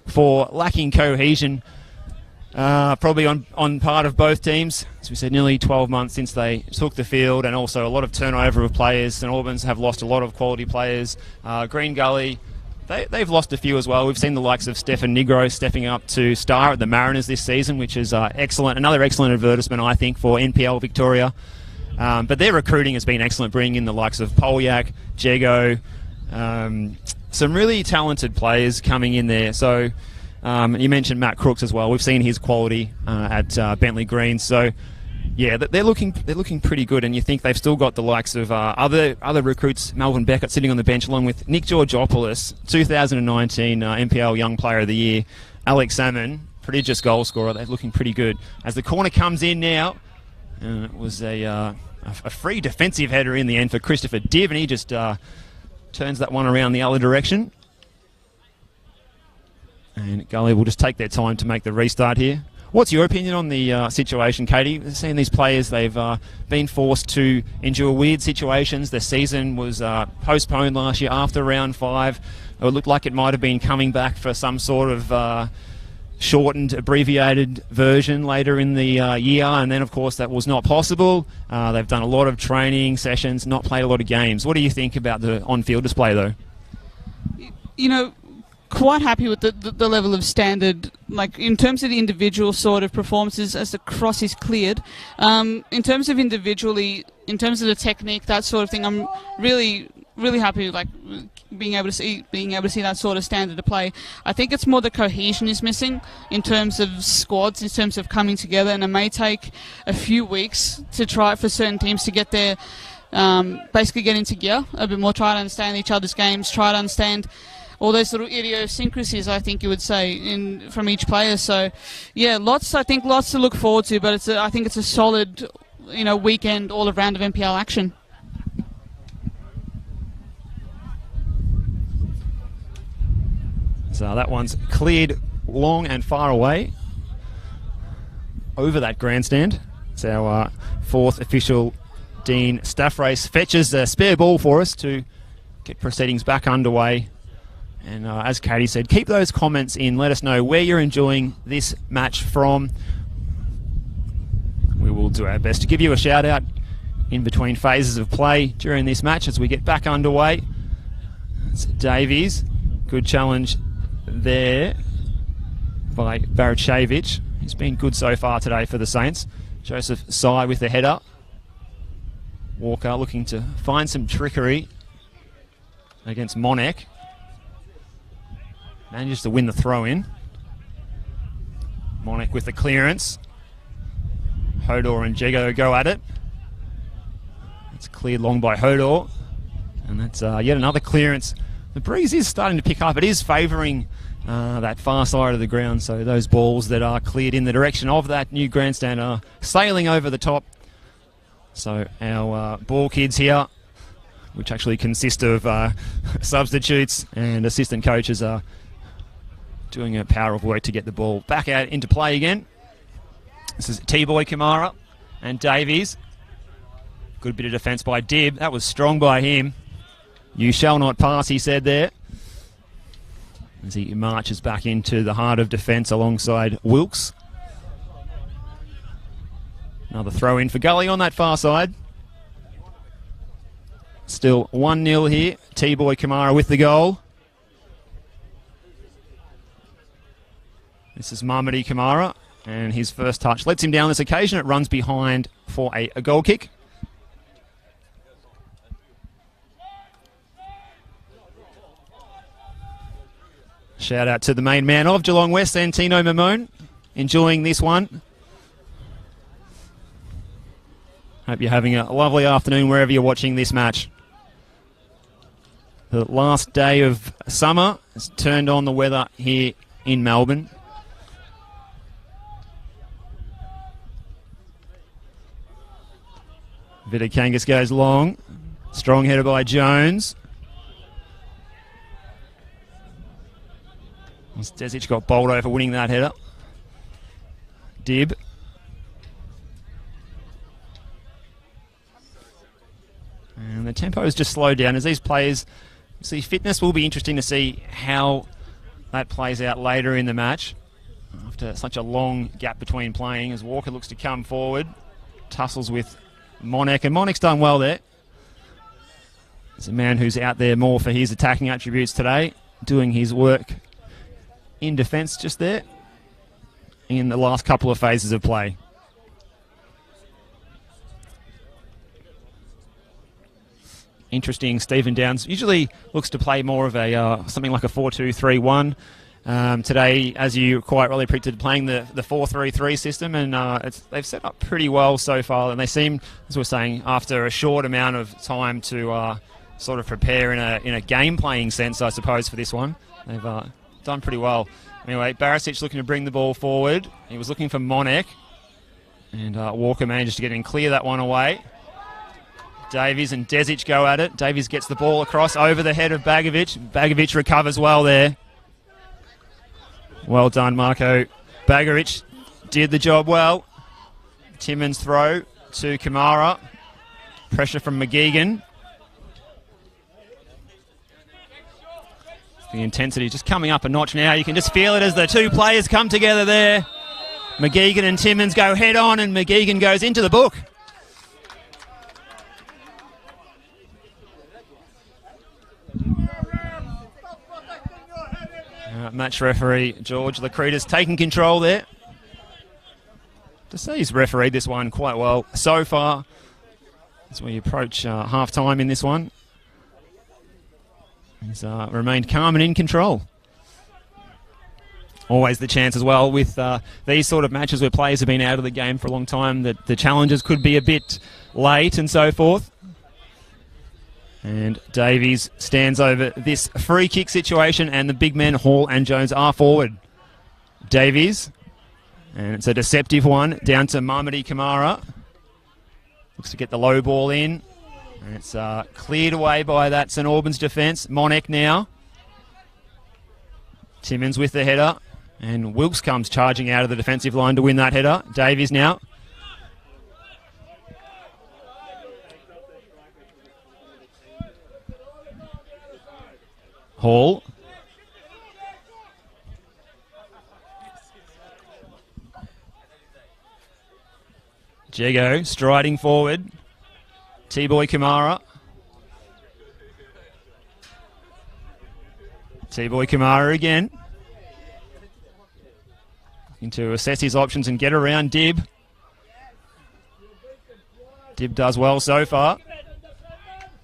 for lacking cohesion, probably on part of both teams. As we said, nearly 12 months since they took the field, and also a lot of turnover of players. St Albans have lost a lot of quality players. Green Gully, they've lost a few as well. We've seen the likes of Stefan Nigro stepping up to star at the Mariners this season, which is excellent. Another excellent advertisement, I think, for NPL Victoria. But their recruiting has been excellent, bringing in the likes of Polyak, Jego, some really talented players coming in there. So you mentioned Matt Crooks as well. We've seen his quality at Bentley Green. So yeah, they're looking pretty good, and you think they've still got the likes of other recruits. Melvin Beckett sitting on the bench, along with Nick Georgopoulos, 2019 NPL Young Player of the Year. Alex Salmon, prodigious goal scorer. They're looking pretty good. As the corner comes in now, it was a free defensive header in the end for Christopher Div, and he just turns that one around the other direction. And Gully will just take their time to make the restart here. What's your opinion on the situation, Katie? Seeing these players, they've been forced to endure weird situations. Their season was postponed last year after round 5. It looked like it might have been coming back for some sort of shortened, abbreviated version later in the year, and then, of course, that was not possible. They've done a lot of training sessions, not played a lot of games. What do you think about the on-field display, though? Quite happy with the level of standard, like in terms of the individual sort of performances as the cross is cleared. In terms of individually, in terms of the technique, that sort of thing, I'm really happy, like being able to see that sort of standard of play. I think it's more the cohesion is missing in terms of squads, in terms of coming together, and it may take a few weeks to try for certain teams to get their basically get into gear a bit more, try to understand each other's games, try to understand all those little idiosyncrasies, I think you would say, from each player. So, yeah, lots to look forward to. But I think it's a solid, weekend all around of NPL action. So that one's cleared long and far away over that grandstand. It's our fourth official Dean staff race. Fetches a spare ball for us to get proceedings back underway. And as Katie said, keep those comments in. Let us know where you're enjoying this match from. We will do our best to give you a shout out in between phases of play during this match as we get back underway. It's Davies. Good challenge there by Barachevich. He's been good so far today for the Saints. Joseph Sy with the header. Walker looking to find some trickery against Monek. Manages to win the throw-in. Monek with the clearance. Hodor and Jego go at it. It's cleared long by Hodor. And that's yet another clearance. The breeze is starting to pick up. It is favouring that far side of the ground, so those balls that are cleared in the direction of that new grandstand are sailing over the top. So our ball kids here, which actually consist of substitutes and assistant coaches, are doing a power of work to get the ball back out into play again. This is T-Boy Kamara and Davies. Good bit of defence by Dibb. That was strong by him. You shall not pass, he said there, as he marches back into the heart of defence alongside Wilkes. Another throw in for Gully on that far side. Still 1-0 here. T-Boy Kamara with the goal. This is Mamadi Kamara, and his first touch lets him down this occasion. It runs behind for a goal kick. Shout out to the main man of Geelong West, Santino Mamone, enjoying this one. Hope you're having a lovely afternoon wherever you're watching this match. The last day of summer has turned on the weather here in Melbourne. Vidakangas goes long. Strong header by Jones. Desic got bowled over winning that header. Dibb. And the tempo has just slowed down as these players see fitness. Will be interesting to see how that plays out later in the match after such a long gap between playing, as Walker looks to come forward, tussles with Monek, and Monek's done well there. It's a man who's out there more for his attacking attributes today, doing his work in defence just there in the last couple of phases of play. Interesting, Stephen Downs usually looks to play more of a something like a 4-2-3-1. Today, as you quite rightly predicted, playing the 4-3-3 system, and they've set up pretty well so far, and they seem, as we're saying, after a short amount of time to sort of prepare in a game-playing sense, I suppose, for this one. They've done pretty well. Anyway, Barisic looking to bring the ball forward. He was looking for Monek, and Walker manages to get in, clear that one away. Davies and Desic go at it. Davies gets the ball across over the head of Bagovic. Bagovic recovers well there. Well done, Marco. Bagovic did the job well. Timmins throw to Kamara. Pressure from McGeegan. The intensity just coming up a notch now. You can just feel it as the two players come together there. McGeegan and Timmins go head on, and McGeegan goes into the book. Match referee George Lacretas taking control there. To say he's refereed this one quite well so far as we approach half-time in this one. He's remained calm and in control. Always the chance as well with these sort of matches where players have been out of the game for a long time that the challenges could be a bit late and so forth. And Davies stands over this free kick situation, and the big men Hall and Jones are forward. Davies, and it's a deceptive one down to Mamadi Kamara. Looks to get the low ball in, and it's cleared away by that St Albans defence. Monek now. Timmins with the header, and Wilkes comes charging out of the defensive line to win that header. Davies now. Hall. Jago striding forward. T-Boy Kamara. T-Boy Kamara again. Looking to assess his options and get around Dib. Dib does well so far.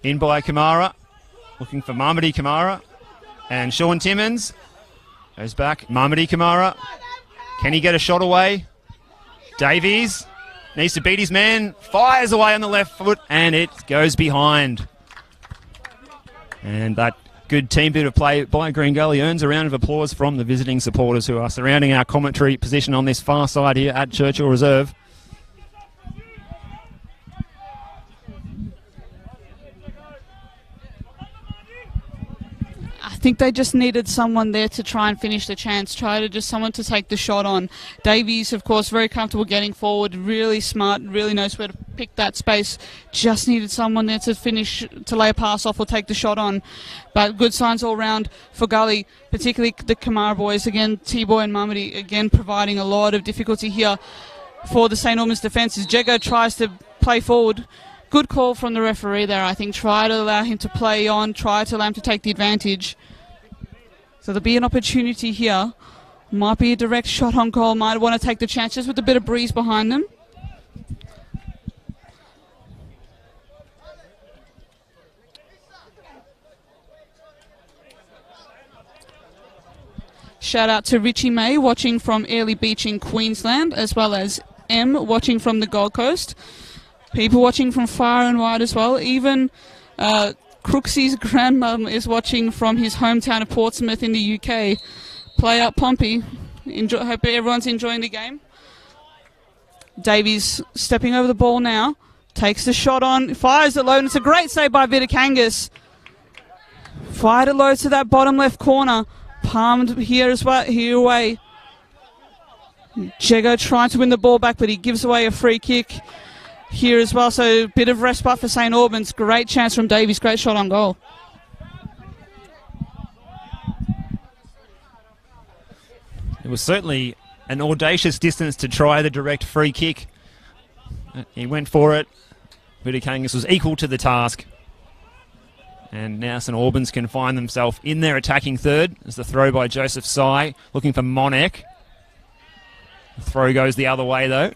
In by Kamara. Looking for Marmody Kamara. And Sean Timmins goes back. Marmody Kamara. Can he get a shot away? Davies needs to beat his man. Fires away on the left foot, and it goes behind. And that good team bit of play by Green Gully earns a round of applause from the visiting supporters who are surrounding our commentary position on this far side here at Churchill Reserve. I think they just needed someone there to try and finish the chance, someone to take the shot on. Davies, of course, very comfortable getting forward, really smart, really knows where to pick that space. Just needed someone there to finish, to lay a pass off or take the shot on. But good signs all round for Gully, particularly the Kamara boys. Again, T-Boy and Marmody, again, providing a lot of difficulty here for the St. Albans defence as Jago tries to play forward. Good call from the referee there, I think. Try to allow him to play on, try to allow him to take the advantage. So there'll be an opportunity here. Might be a direct shot on goal. Might want to take the chances with a bit of breeze behind them. Shout out to Richie May watching from Airlie Beach in Queensland, as well as M watching from the Gold Coast. People watching from far and wide as well. Even Crooksy's grandmum is watching from his hometown of Portsmouth in the UK. Play up Pompey. Hope everyone's enjoying the game. Davies stepping over the ball now. Takes the shot on. Fires it low. And it's a great save by Vitakangas. Fired it low to that bottom left corner. Palmed here as well. Here away. Jago trying to win the ball back, but he gives away a free kick here as well, so a bit of respite for St. Albans. Great chance from Davies, great shot on goal. It was certainly an audacious distance to try the direct free kick. He went for it. Vitakangas was equal to the task. And now St. Albans can find themselves in their attacking third as the throw by Joseph Sy, looking for Monek. The throw goes the other way though.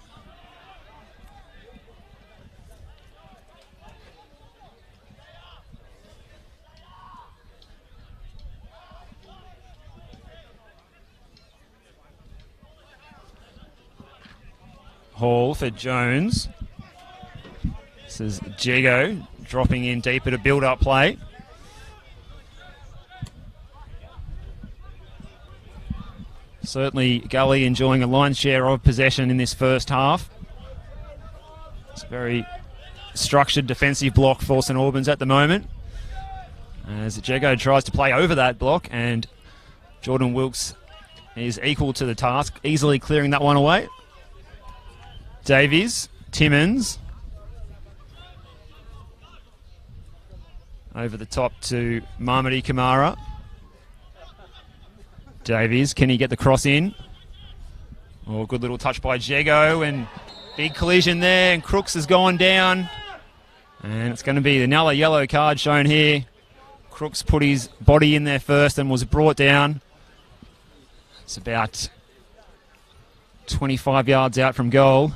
Hall for Jones. This is Jago dropping in deeper to build up play. Certainly Gully enjoying a lion's share of possession in this first half. It's a very structured defensive block for St. Albans at the moment. As Jago tries to play over that block, and Jordan Wilkes is equal to the task, easily clearing that one away. Davies, Timmins. Over the top to Marmody Kamara. Davies, can he get the cross in? Oh, good little touch by Jago, and big collision there, and Crooks has gone down. And it's going to be another yellow card shown here. Crooks put his body in there first and was brought down. It's about 25 yards out from goal.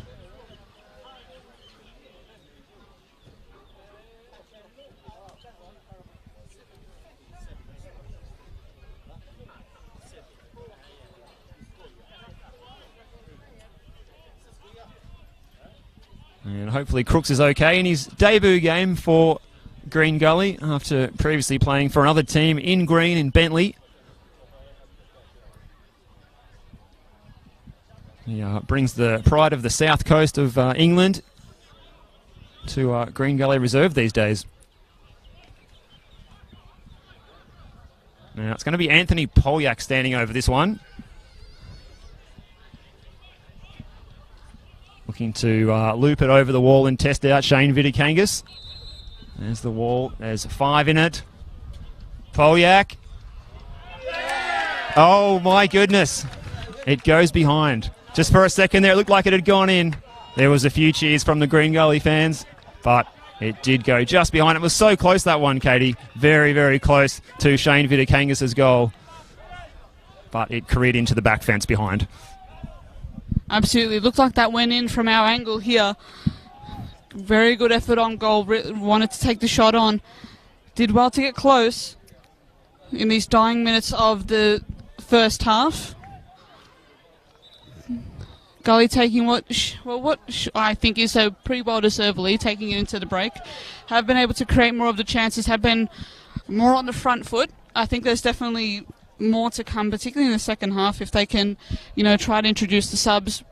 And hopefully Crooks is okay in his debut game for Green Gully after previously playing for another team in green in Bentley. He brings the pride of the south coast of England to Green Gully Reserve these days. Now it's going to be Anthony Polyak standing over this one. Looking to loop it over the wall and test out Shane Vitikangas. There's the wall. There's 5 in it. Polyak. Oh, my goodness. It goes behind. Just for a second there, it looked like it had gone in. There was a few cheers from the Green Gully fans, but it did go just behind. It was so close, that one, Katie. Very, very close to Shane Vitikangas' goal. But it careered into the back fence behind. Absolutely. Looked like that went in from our angle here. Very good effort on goal. Wanted to take the shot on. Did well to get close in these dying minutes of the first half. Gully taking what I think is a pretty well-deserved lead, taking it into the break. Have been able to create more of the chances, have been more on the front foot. I think there's definitely more to come, particularly in the second half, if they can, try to introduce the subs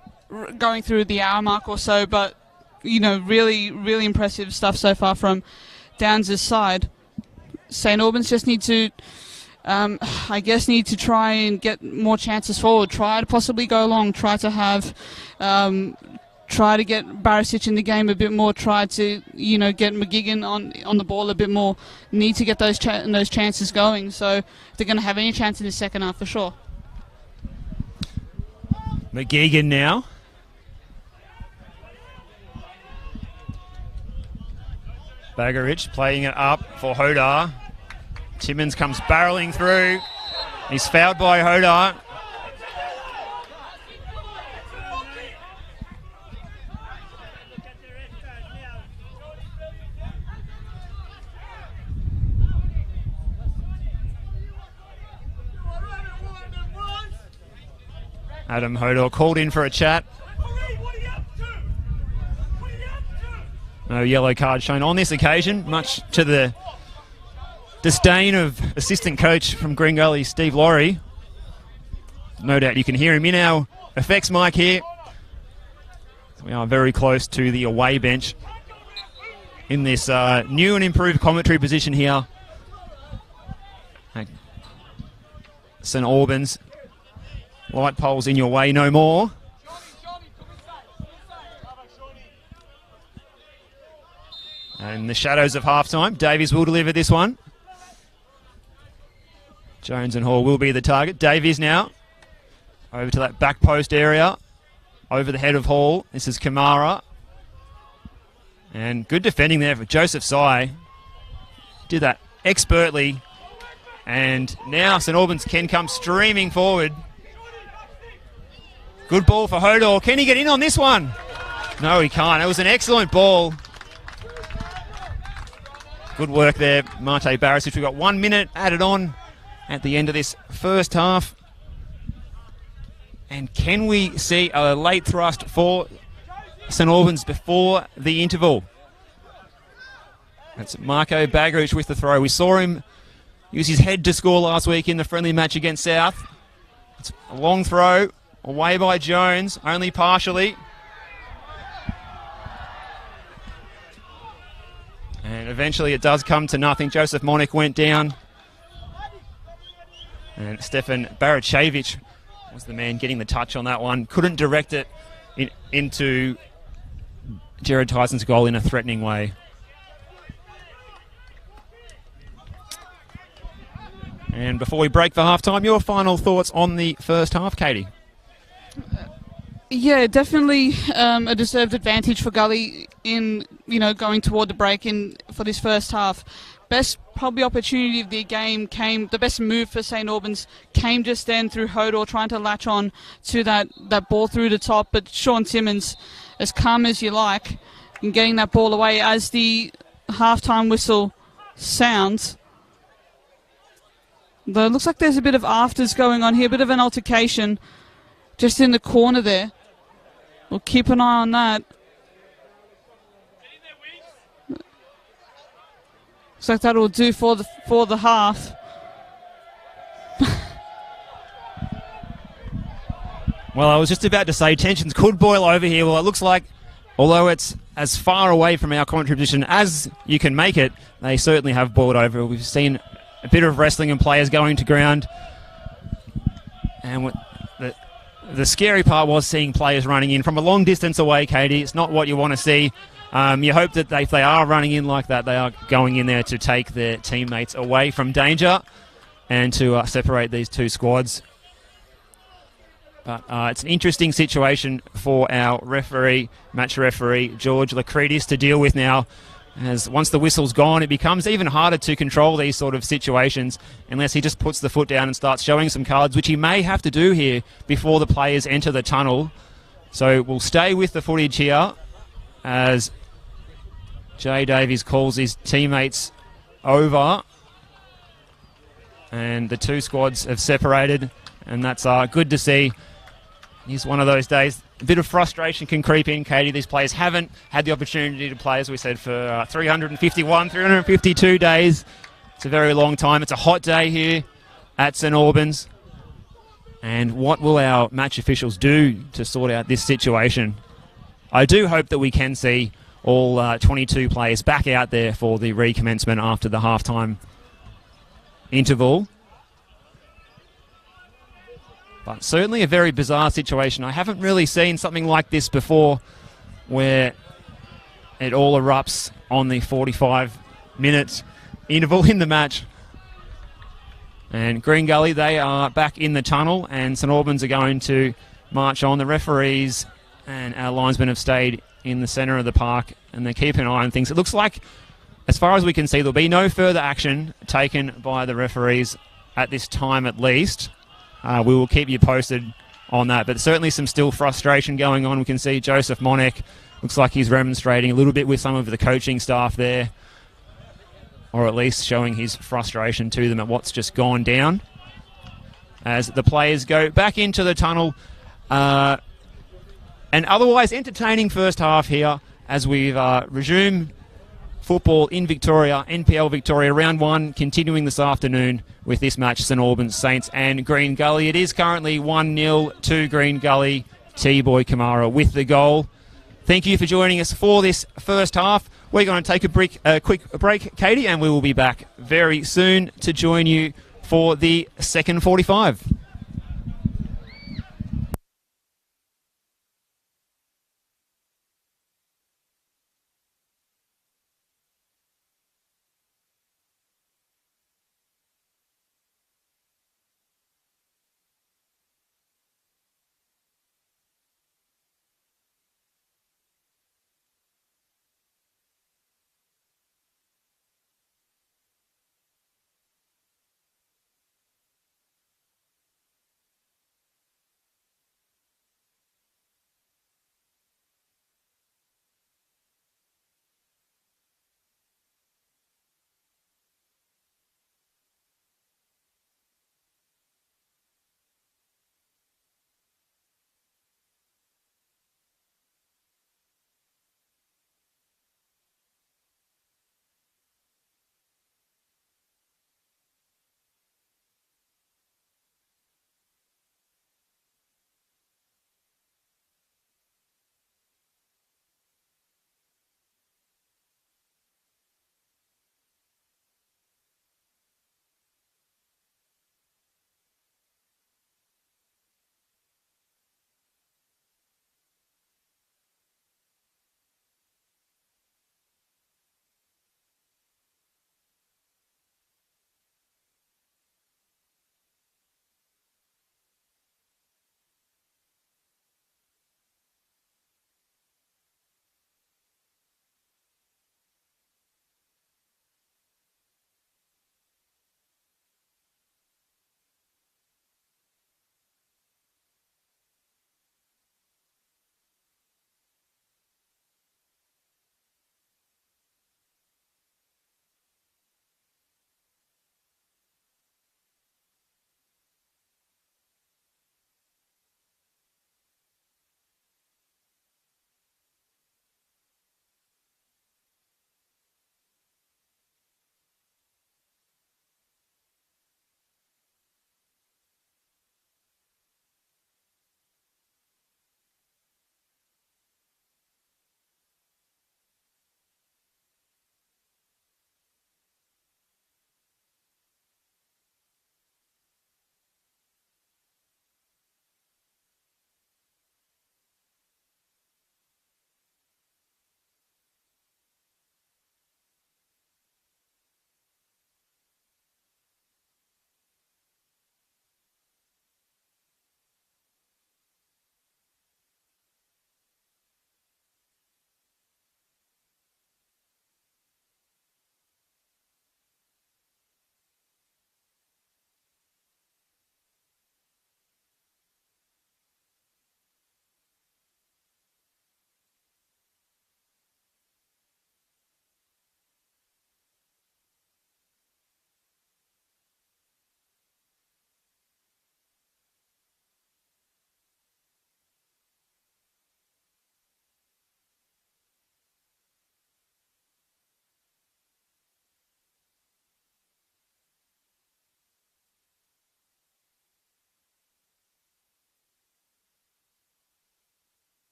going through the hour mark or so. But, really, really impressive stuff so far from Downs' side. St. Albans just need to... need to try and get more chances forward. Try to possibly go long. Try to have, try to get Barisic in the game a bit more. Try to, get McGigan on the ball a bit more. Need to get those chances going. So if they're going to have any chance in the second half, for sure. McGigan now. Bagarich playing it up for Hodar. Timmins comes barreling through. He's fouled by Hodar. Adam Hodar called in for a chat. No yellow card shown on this occasion, much to the disdain of assistant coach from Green Gully, Steve Laurie. No doubt you can hear him in our effects mic here. We are very close to the away bench in this new and improved commentary position here. St. Albans, light poles in your way no more. And in the shadows of halftime, Davies will deliver this one. Jones and Hall will be the target. Davies now over to that back post area, over the head of Hall. This is Kamara. And good defending there for Joseph Sy. Did that expertly. And now St. Albans can come streaming forward. Good ball for Hodor. Can he get in on this one? No, he can't. It was an excellent ball. Good work there, Mate Barisic. We've got 1 minute added on at the end of this first half. And can we see a late thrust for St. Albans before the interval? That's Marco Bagarich with the throw. We saw him use his head to score last week in the friendly match against South. It's a long throw, away by Jones, only partially. And eventually it does come to nothing. Joseph Monik went down. And Stefan Barachevich was the man getting the touch on that one. Couldn't direct it into Jared Tyson's goal in a threatening way. And before we break for halftime, your final thoughts on the first half, Katie? Yeah, definitely a deserved advantage for Gully in, going toward the break for this first half. Best probably opportunity of the game came, the best move for St. Albans came just then through Hodor trying to latch on to that ball through the top. But Sean Timmins, as calm as you like, in getting that ball away as the halftime whistle sounds. Though it looks like there's a bit of afters going on here, a bit of an altercation just in the corner there. We'll keep an eye on that. Looks like that'll do for the half. Well, I was just about to say tensions could boil over here. Well, it looks like, although it's as far away from our commentary position as you can make it, they certainly have boiled over. We've seen a bit of wrestling and players going to ground. And the scary part was seeing players running in from a long distance away, Katie. It's not what you want to see. You hope that if they are running in like that, they are going in there to take their teammates away from danger and to separate these two squads. But it's an interesting situation for our match referee, George Lacridis, to deal with now. As once the whistle's gone, it becomes even harder to control these sort of situations unless he just puts the foot down and starts showing some cards, which he may have to do here before the players enter the tunnel. So we'll stay with the footage here as Jay Davies calls his teammates over. And the two squads have separated, and that's good to see. It's one of those days. A bit of frustration can creep in, Katie. These players haven't had the opportunity to play, as we said, for 352 days. It's a very long time. It's a hot day here at St Albans. And what will our match officials do to sort out this situation? I do hope that we can see all 22 players back out there for the recommencement after the halftime interval. But certainly a very bizarre situation. I haven't really seen something like this before, where it all erupts on the 45-minute interval in the match. And Green Gully, they are back in the tunnel, and St Albans are going to march on. The referees and our linesmen have stayed in the centre of the park, and they're keeping an eye on things. It looks like, as far as we can see, there'll be no further action taken by the referees at this time at least. We will keep you posted on that, but certainly some still frustration going on. We can see Joseph Monek, looks like he's remonstrating a little bit with some of the coaching staff there, or at least showing his frustration to them at what's just gone down. As the players go back into the tunnel, an otherwise entertaining first half here as we've resumed football in Victoria, NPL Victoria, round one, continuing this afternoon with this match, St Albans Saints and Green Gully. It is currently 1-0 to Green Gully. T-Boy Kamara with the goal. Thank you for joining us for this first half. We're going to take a quick break, Katie, and we will be back very soon to join you for the second 45.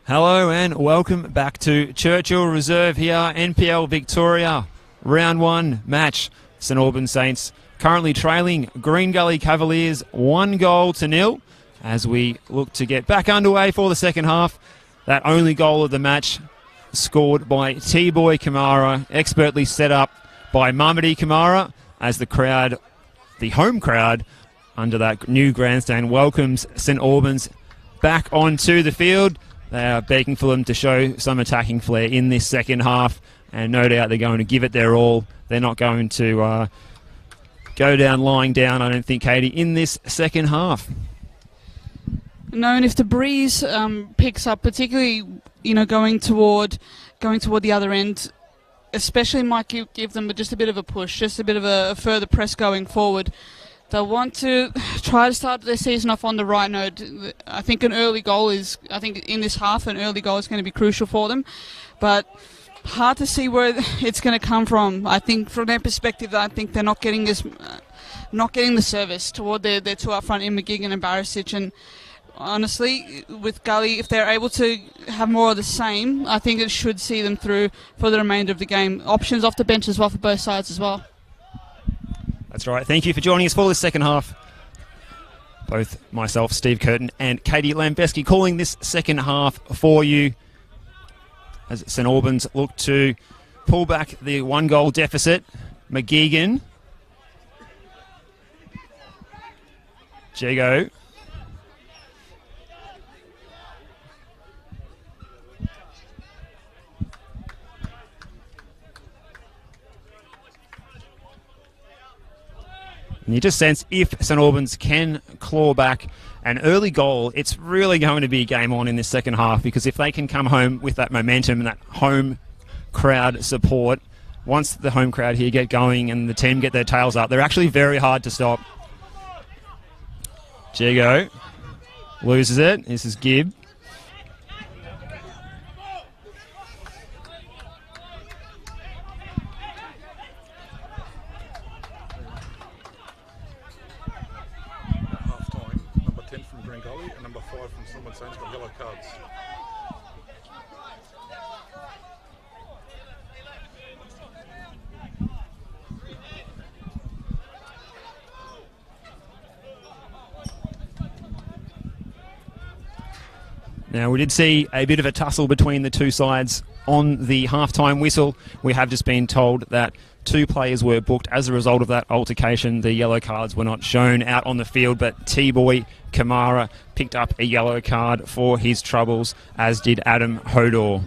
Hello and welcome back to Churchill Reserve here, NPL Victoria, round 1 match. St Albans Saints currently trailing Green Gully Cavaliers 1-0 as we look to get back underway for the second half. That only goal of the match scored by T-Boy Kamara, expertly set up by Mamadi Kamara as the home crowd under that new grandstand welcomes St Albans back onto the field. They are begging for them to show some attacking flair in this second half, and no doubt they're going to give it their all. They're not going to go down lying down, I don't think, Katie, in this second half. No, and if the breeze picks up, particularly going toward the other end, especially might give them just a bit of a push, just a bit of a further press going forward. They'll want to try to start their season off on the right note. I think in this half, an early goal is going to be crucial for them. But hard to see where it's going to come from. I think from their perspective, I think they're not getting the service toward their two up front in McGigan and Barisic. And honestly, with Gully, if they're able to have more of the same, I think it should see them through for the remainder of the game. Options off the bench as well for both sides as well. That's right. Thank you for joining us for the second half. Both myself, Steve Curtin, and Katie Lambeski calling this second half for you as St Albans look to pull back the 1-goal deficit. McGeegan. Jago. And you just sense if St Albans can claw back an early goal, it's really going to be game on in this second half, because if they can come home with that momentum and that home crowd support, once the home crowd here get going and the team get their tails up, they're actually very hard to stop. Jago loses it. This is Gibb. Now, we did see a bit of a tussle between the two sides on the half-time whistle. We have just been told that 2 players were booked as a result of that altercation. The yellow cards were not shown out on the field, but T-Boy Kamara picked up a yellow card for his troubles, as did Adam Hodor.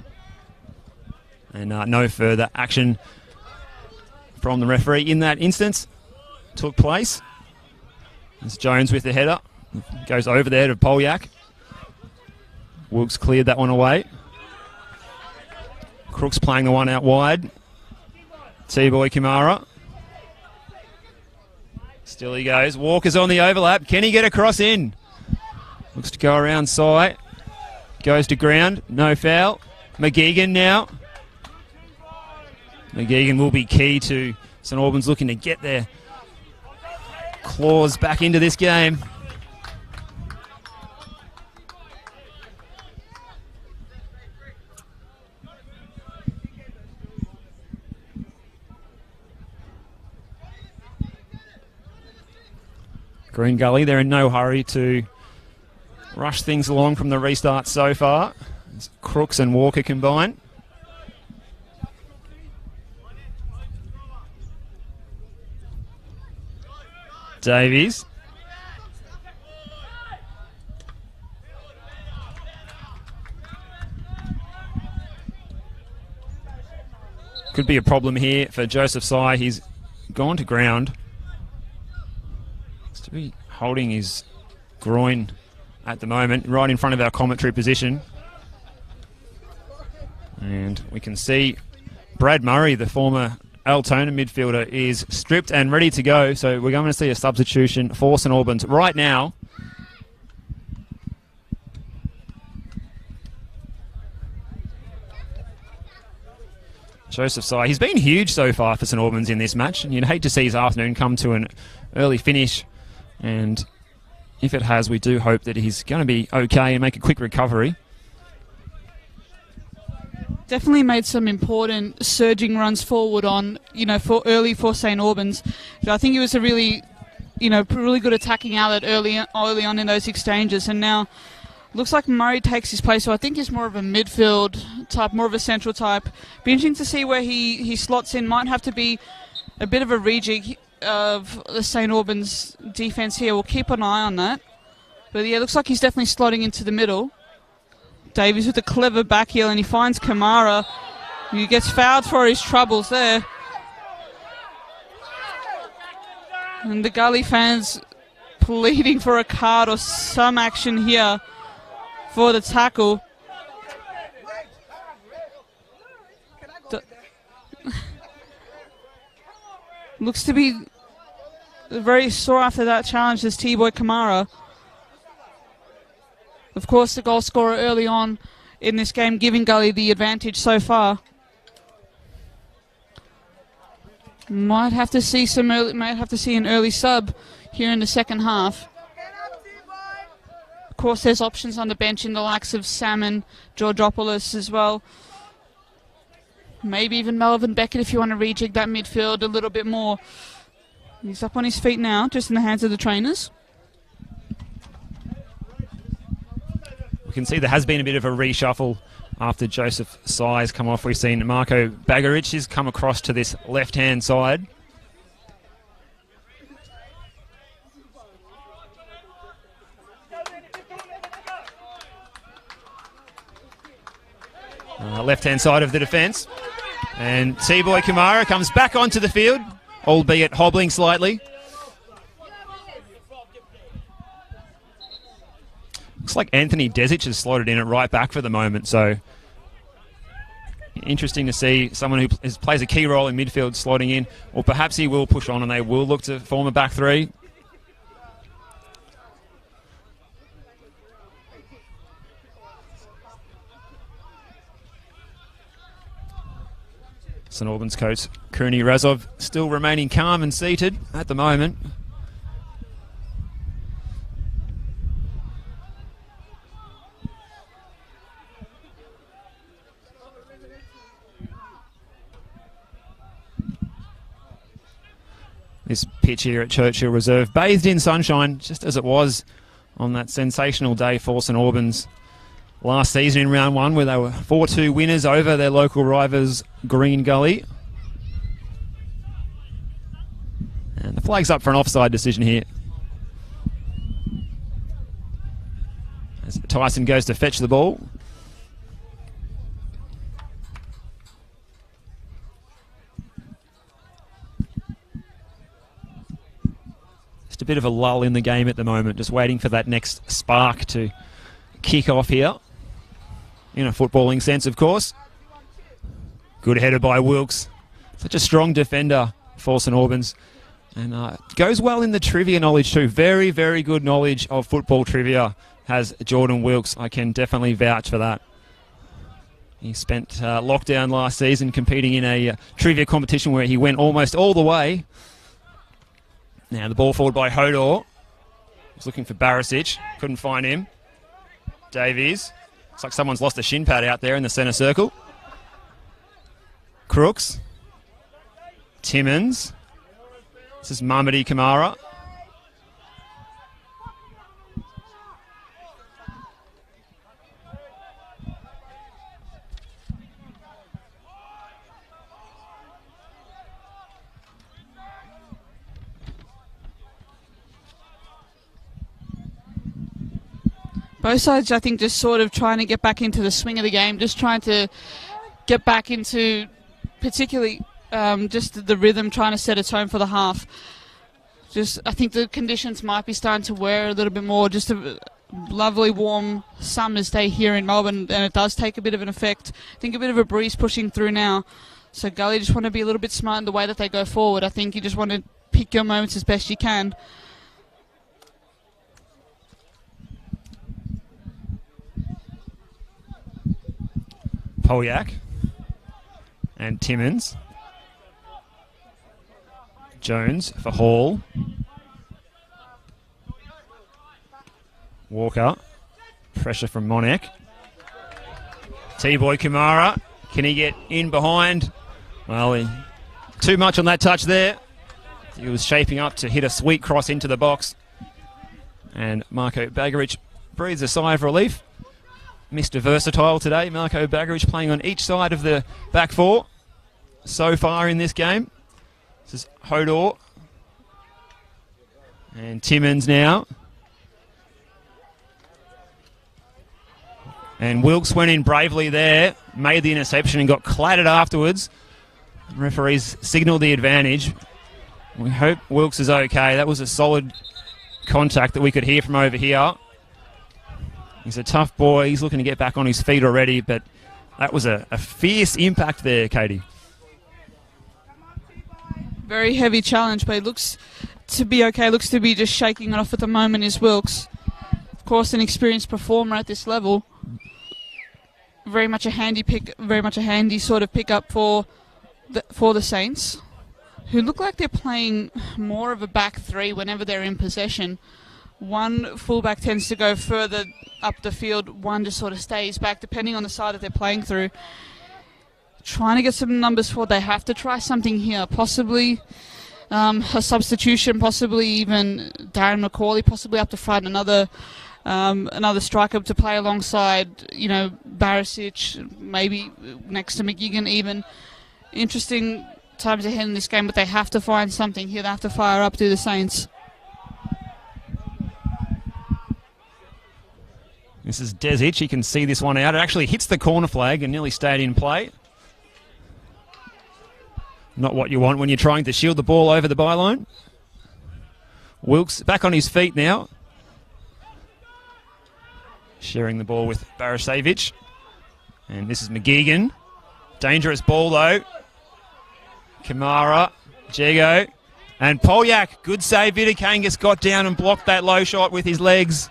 And no further action from the referee in that instance took place. It's Jones with the header. Goes over there to Polyak. Wilkes cleared that one away. Crooks playing the one out wide. T-Boy Kamara. Still he goes. Walker's on the overlap. Can he get across in? Looks to go around side. Goes to ground. No foul. McGeegan now. McGeegan will be key to St Albans looking to get their claws back into this game. Green Gully, they're in no hurry to rush things along from the restart so far. It's Crooks and Walker combined. Davies. Could be a problem here for Joseph Sy. He's gone to ground. To be holding his groin at the moment, right in front of our commentary position. And we can see Brad Murray, the former Altona midfielder, is stripped and ready to go. So we're going to see a substitution for St Albans right now. Joseph Sy, he's been huge so far for St Albans in this match, and you'd hate to see his afternoon come to an early finish. And if it has, we do hope that he's going to be okay and make a quick recovery. definitely made some important surging runs forward on, for St. Albans. I think he was a really good attacking outlet early on in those exchanges, and now looks like Murray takes his place, so I think he's more of a midfield type, more of a central type. Be interesting to see where he slots in. Might have to be a bit of a rejig of the St. Albans defence here. We'll keep an eye on that. But yeah, looks like he's definitely slotting into the middle. Davies with a clever back heel, and he finds Kamara. He gets fouled for his troubles there. And the Gully fans pleading for a card or some action here for the tackle. Looks to be very sore after that challenge, this T-Boy Kamara. Of course, the goal scorer early on in this game, giving Gully the advantage so far. Might have to see an early sub here in the second half. Of course, there's options on the bench in the likes of Salmon, Georgopoulos as well. Maybe even Melvin Beckett if you want to rejig that midfield a little bit more. He's up on his feet now, just in the hands of the trainers. We can see there has been a bit of a reshuffle after Joseph Si's come off. We've seen Marco Bagaric has come across to this left-hand side. Left-hand side of the defence. And T-Boy Kamara comes back onto the field, albeit hobbling slightly. Looks like Anthony Desic has slotted in at right back for the moment, so interesting to see someone who plays a key role in midfield slotting in, or perhaps he will push on and they will look to form a back three. St Albans coach Kruni Razov still remaining calm and seated at the moment. This pitch here at Churchill Reserve, bathed in sunshine, just as it was on that sensational day for St Albans last season in round one, where they were 4-2 winners over their local rivals, Green Gully. And the flag's up for an offside decision here. As Tyson goes to fetch the ball. Just a bit of a lull in the game at the moment, just waiting for that next spark to kick off here. In a footballing sense, of course. Good header by Wilkes. Such a strong defender for St Albans. And goes well in the trivia knowledge too. Very, very good knowledge of football trivia has Jordan Wilkes. I can definitely vouch for that. He spent lockdown last season competing in a trivia competition where he went almost all the way. Now the ball forward by Hodor. He's looking for Barisic. Couldn't find him. Davies. Looks like someone's lost a shin pad out there in the centre circle. Crooks. Timmins. This is Mamadi Kamara. Both sides, I think, just sort of trying to get back into the swing of the game, just trying to get back into particularly just the rhythm, trying to set a tone for the half. I think the conditions might be starting to wear a little bit more. Just a lovely warm summer's day here in Melbourne, and it does take a bit of an effect. I think a bit of a breeze pushing through now. So Gully just want to be a little bit smart in the way that they go forward. I think you just want to pick your moments as best you can. Polyak and Timmins. Jones for Hall. Walker. Pressure from Monek. T-Boy Kamara Can he get in behind? Well, too much on that touch there. He was shaping up to hit a sweet cross into the box. And Marco Bagaric breathes a sigh of relief. Mr. Versatile today. Marco Bagaric playing on each side of the back four so far in this game. This is Hodor. And Timmins now. And Wilkes went in bravely there, made the interception and got clattered afterwards. The referees signalled the advantage. We hope Wilkes is okay. That was a solid contact that we could hear from over here. He's a tough boy. He's looking to get back on his feet already, but that was a fierce impact there, Katie. Very heavy challenge, but it looks to be okay. Looks to be just shaking it off at the moment is Wilkes. Of course, an experienced performer at this level. Very much a handy sort of pickup for the Saints, who look like they're playing more of a back three whenever they're in possession. One fullback tends to go further up the field, one just sort of stays back, depending on the side that they're playing through. Trying to get some numbers forward. They have to try something here, possibly a substitution, possibly even Darren McCauley, possibly up to find another striker to play alongside, Barisic, maybe next to McGigan even. Interesting times ahead in this game, but they have to find something here. They have to fire up to the Saints. This is Desic. He can see this one out. It actually hits the corner flag and nearly stayed in play. Not what you want when you're trying to shield the ball over the byline. Wilkes back on his feet now. Sharing the ball with Barisevic. And this is McGeegan. Dangerous ball though. Kamara, Jego, and Polyak. Good save. Vidakangas got down and blocked that low shot with his legs.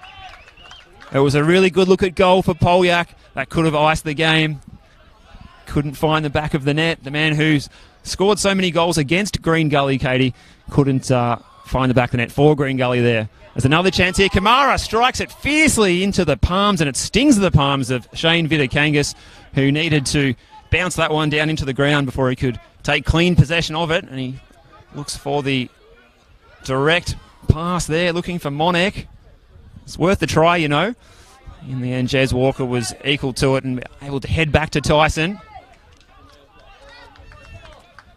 It was a really good look at goal for Polyak. That could have iced the game. Couldn't find the back of the net. The man who's scored so many goals against Green Gully, Katie, couldn't find the back of the net for Green Gully there. There's another chance here. Kamara strikes it fiercely into the palms, and it stings the palms of Shane Vidakangas, who needed to bounce that one down into the ground before he could take clean possession of it. And he looks for the direct pass there, looking for Monek. It's worth the try, In the end, Jez Walker was equal to it and able to head back to Tyson.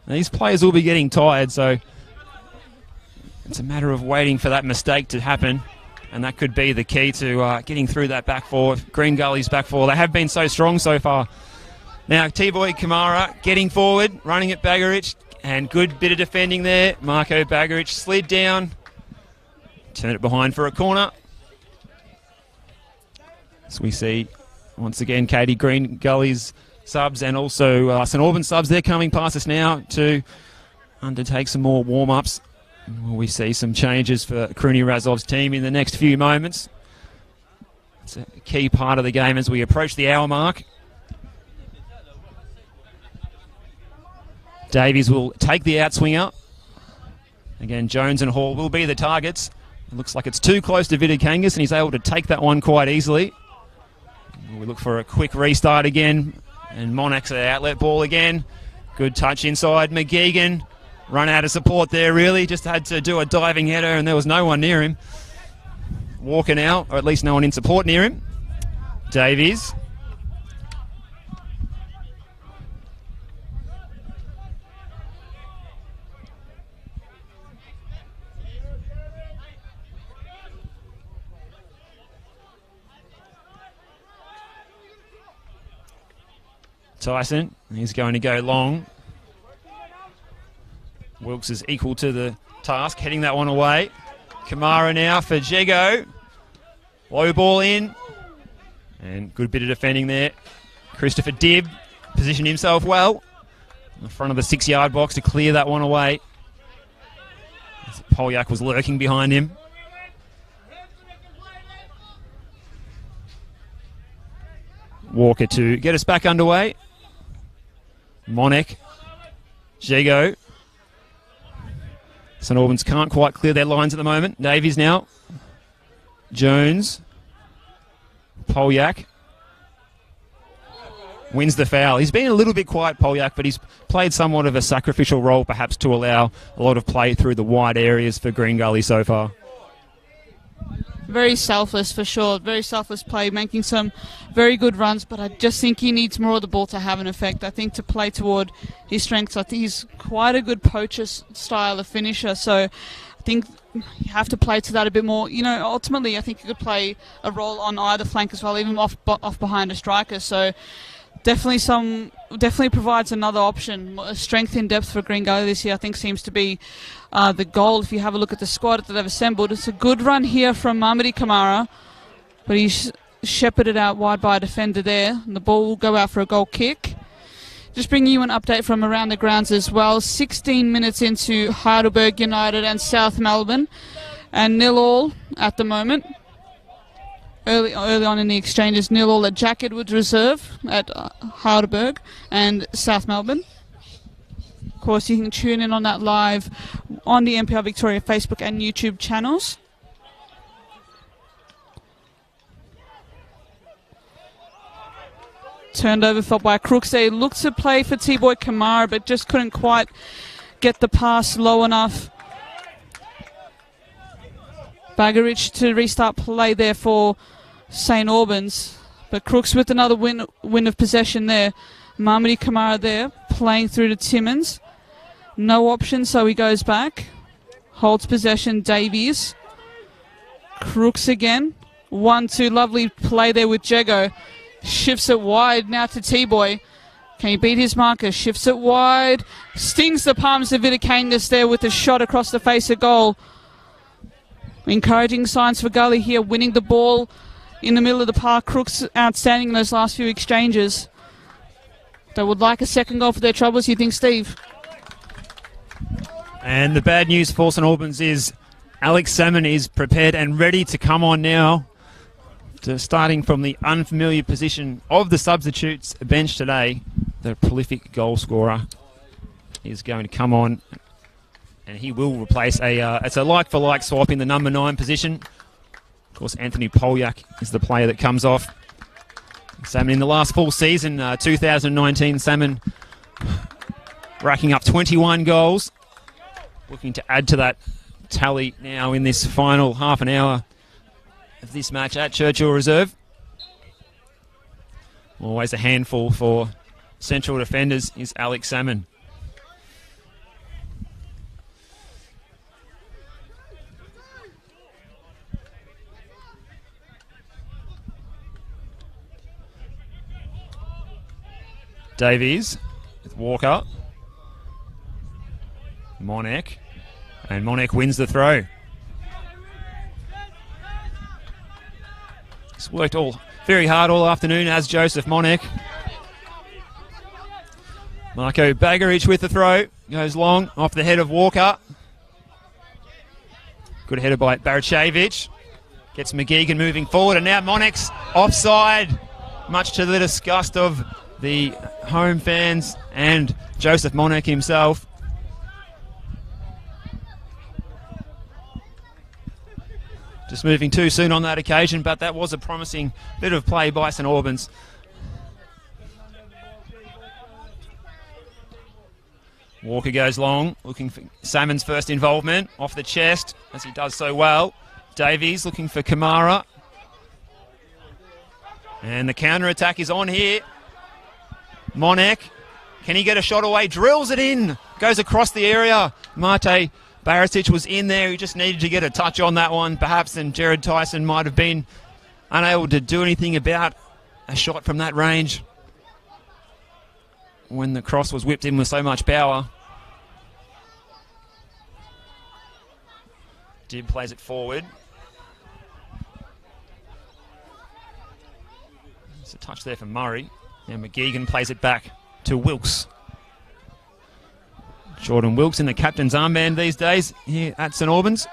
Now, these players will be getting tired, so it's a matter of waiting for that mistake to happen, and that could be the key to getting through that back four. Green Gully's back four. They have been so strong so far. Now, T-Boy Kamara getting forward, running at Bagaric, and good bit of defending there. Marco Bagaric slid down, turn it behind for a corner. So we see, once again, Katie, Green Gully's subs and also St Albans subs. They're coming past us now to undertake some more warm-ups. We see some changes for Kruni Razov's team in the next few moments. It's a key part of the game as we approach the hour mark. Davies will take the outswinger. Again, Jones and Hall will be the targets. It looks like it's too close to Vidakangas, and he's able to take that one quite easily. We look for a quick restart again, and Monak's an outlet ball again. Good touch inside. McGeegan run out of support there, really. Just had to do a diving header, and there was no one near him. Walker now, or at least no one in support near him. Davies. Tyson, he's going to go long. Wilkes is equal to the task, heading that one away. Kamara now for Jego. Low ball in. And good bit of defending there. Christopher Dibb positioned himself well in the front of the 6-yard box to clear that one away. Polyak was lurking behind him. Walker to get us back underway. Monek, Jego. St Albans can't quite clear their lines at the moment. Davies now. Jones. Polyak. wins the foul. He's been a little bit quiet, Polyak, but he's played somewhat of a sacrificial role, perhaps, to allow a lot of play through the wide areas for Green Gully so far. Very selfless for sure. Very selfless play, making some very good runs, but I just think he needs more of the ball to have an effect. I think to play toward his strengths, I think he's quite a good poacher style of finisher, so I think you have to play to that a bit more. You know, ultimately, I think you could play a role on either flank as well, even off behind a striker, so definitely provides another option. Strength in depth for Green Gully this year, I think, seems to be the goal. If you have a look at the squad that they've assembled, it's a good run here from Mamadi Kamara, but he's shepherded out wide by a defender there, and the ball will go out for a goal kick. Just bringing you an update from around the grounds as well. 16 minutes into Heidelberg United and South Melbourne, and 0-0 at the moment. Early on in the exchanges, 0-0 at Jack Edwards Reserve at Heidelberg and South Melbourne. Of course, you can tune in on that live on the NPL Victoria Facebook and YouTube channels. Turned over felt by Crooks. They looked to play for T-Boy Kamara, but just couldn't quite get the pass low enough. Bagarich to restart play there for St. Albans, but Crooks with another win of possession there. Mamadi Kamara there, playing through to Timmins. No option, so he goes back. Holds possession, Davies. Crooks again. 1-2, lovely play there with Jego. Shifts it wide now to T-Boy. Can he beat his marker? Shifts it wide. Stings the palms of Viticanus there with a shot across the face of goal. Encouraging signs for Gully here, winning the ball in the middle of the park. Crooks outstanding in those last few exchanges. They would like a second goal for their troubles, you think, Steve? And the bad news for St Albans is Alex Salmon is prepared and ready to come on now. Starting from the unfamiliar position of the substitutes bench today, the prolific goal scorer is going to come on, and he will replace it's a like-for-like swap in the number 9 position. Of course, Anthony Polyak is the player that comes off. Salmon in the last full season, 2019, Salmon racking up 21 goals. Looking to add to that tally now in this final half an hour of this match at Churchill Reserve. Always a handful for central defenders is Alex Salmon. Davies with Walker. Monek. And Monek wins the throw. He's worked very hard all afternoon, as Joseph Monek. Marco Bagarich with the throw. Goes long off the head of Walker. Good header by Barachevich. Gets McGeegan moving forward, and now Monek's offside, much to the disgust of the home fans and Joseph Monek himself. Just moving too soon on that occasion, but that was a promising bit of play by St Albans. Walker goes long, looking for Salmon's first involvement, off the chest, as he does so well. Davies looking for Kamara. And the counter-attack is on here. Monek, can he get a shot away? Drills it in, goes across the area. Mate Barisic was in there. He just needed to get a touch on that one, perhaps, and Jared Tyson might have been unable to do anything about a shot from that range when the cross was whipped in with so much power. Dibb plays it forward. There's a touch there for Murray. Now McGeegan plays it back to Wilkes. Jordan Wilkes in the captain's armband these days here at St Albans.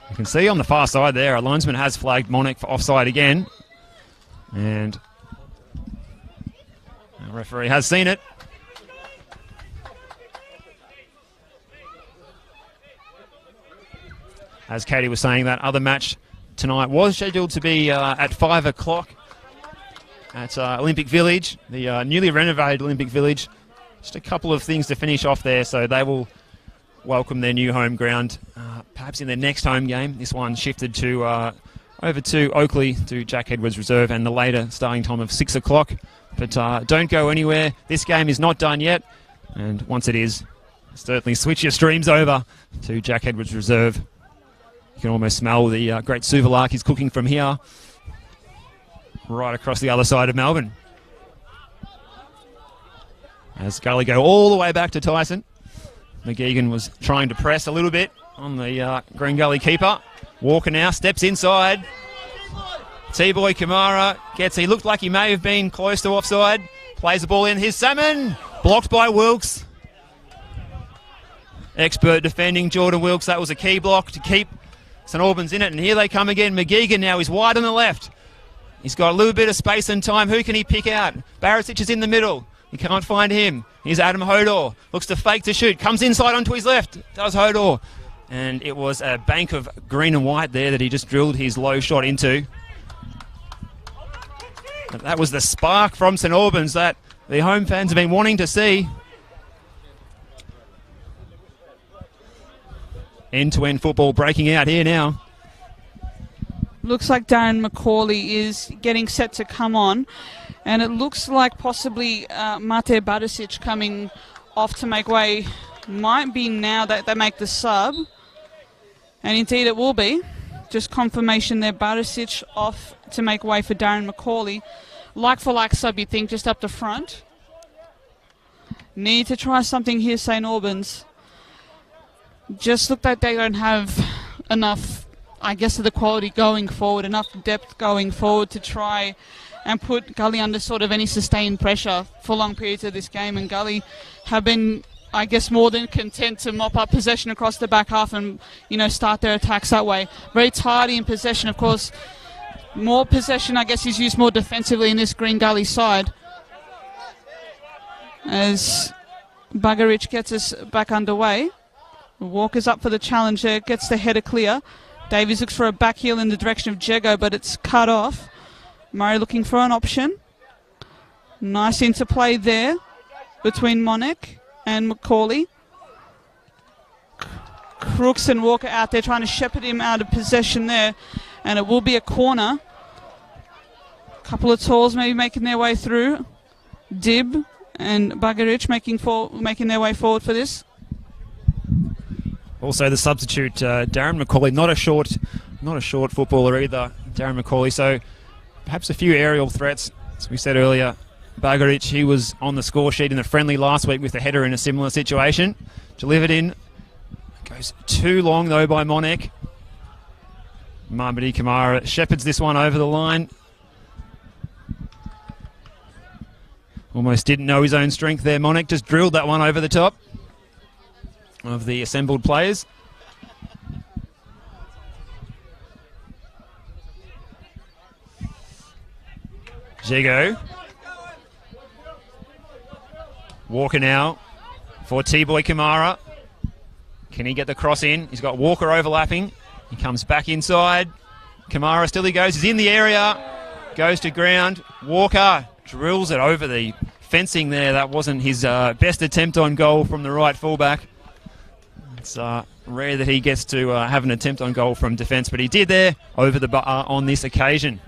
You can see on the far side there, a linesman has flagged Monek for offside again. And the referee has seen it. As Katie was saying, that other match tonight was scheduled to be at 5 o'clock at Olympic Village, the newly renovated Olympic Village. Just a couple of things to finish off there, so they will welcome their new home ground perhaps in their next home game. This one shifted to over to Oakley to Jack Edwards Reserve and the later starting time of 6 o'clock. But don't go anywhere. This game is not done yet, and once it is, certainly switch your streams over to Jack Edwards Reserve. You can almost smell the great souvlaki cooking from here, right across the other side of Melbourne. As Gully go all the way back to Tyson. McGeegan was trying to press a little bit on the Green Gully keeper. Walker now steps inside. T-Boy Kamara gets, he looked like he may have been close to offside. Plays the ball in, his salmon, blocked by Wilkes. Expert defending Jordan Wilkes, that was a key block to keep St Albans in it. And here they come again, McGeegan now, he's wide on the left. He's got a little bit of space and time, who can he pick out? Barisic is in the middle, he can't find him. Here's Adam Hodor, looks to fake to shoot, comes inside onto his left, does Hodor. And it was a bank of green and white there that he just drilled his low shot into. But that was the spark from St Albans that the home fans have been wanting to see. End-to-end football breaking out here now. Looks like Darren Macaulay is getting set to come on. And it looks like possibly Mate Barisic coming off to make way. Might be now that they make the sub. And indeed it will be. Just confirmation there. Barisic off to make way for Darren Macaulay. Like for like sub, you think, just up the front. Need to try something here, St Albans. Just look like they don't have enough, I guess, of the quality going forward, enough depth going forward to try and put Gully under sort of any sustained pressure for long periods of this game. And Gully have been, I guess, more than content to mop up possession across the back half and, you know, start their attacks that way. Very tidy in possession, of course. More possession, I guess, is used more defensively in this Green Gully side. As Bagaric gets us back underway. Walker's up for the challenge there, gets the header clear. Davies looks for a back heel in the direction of Jego, but it's cut off. Murray looking for an option. Nice interplay there between Monek and Macaulay. Crooks and Walker out there trying to shepherd him out of possession there, and it will be a corner. Couple of tools maybe making their way through. Dib and Bagaric making their way forward for this. Also the substitute, Darren Macaulay, not a short footballer either, Darren Macaulay. So perhaps a few aerial threats. As we said earlier, Bagaric, he was on the score sheet in the friendly last week with a header in a similar situation. Delivered in. Goes too long though by Monek. Mahmoudi Kamara shepherds this one over the line. Almost didn't know his own strength there. Monek just drilled that one over the top of the assembled players. Jego. Walker now for T-Boy Kamara. Can he get the cross in? He's got Walker overlapping. He comes back inside. Kamara, still he goes. He's in the area. Goes to ground. Walker drills it over the fencing there. That wasn't his best attempt on goal from the right fullback. It's rare that he gets to have an attempt on goal from defence, but he did there over the bar on this occasion.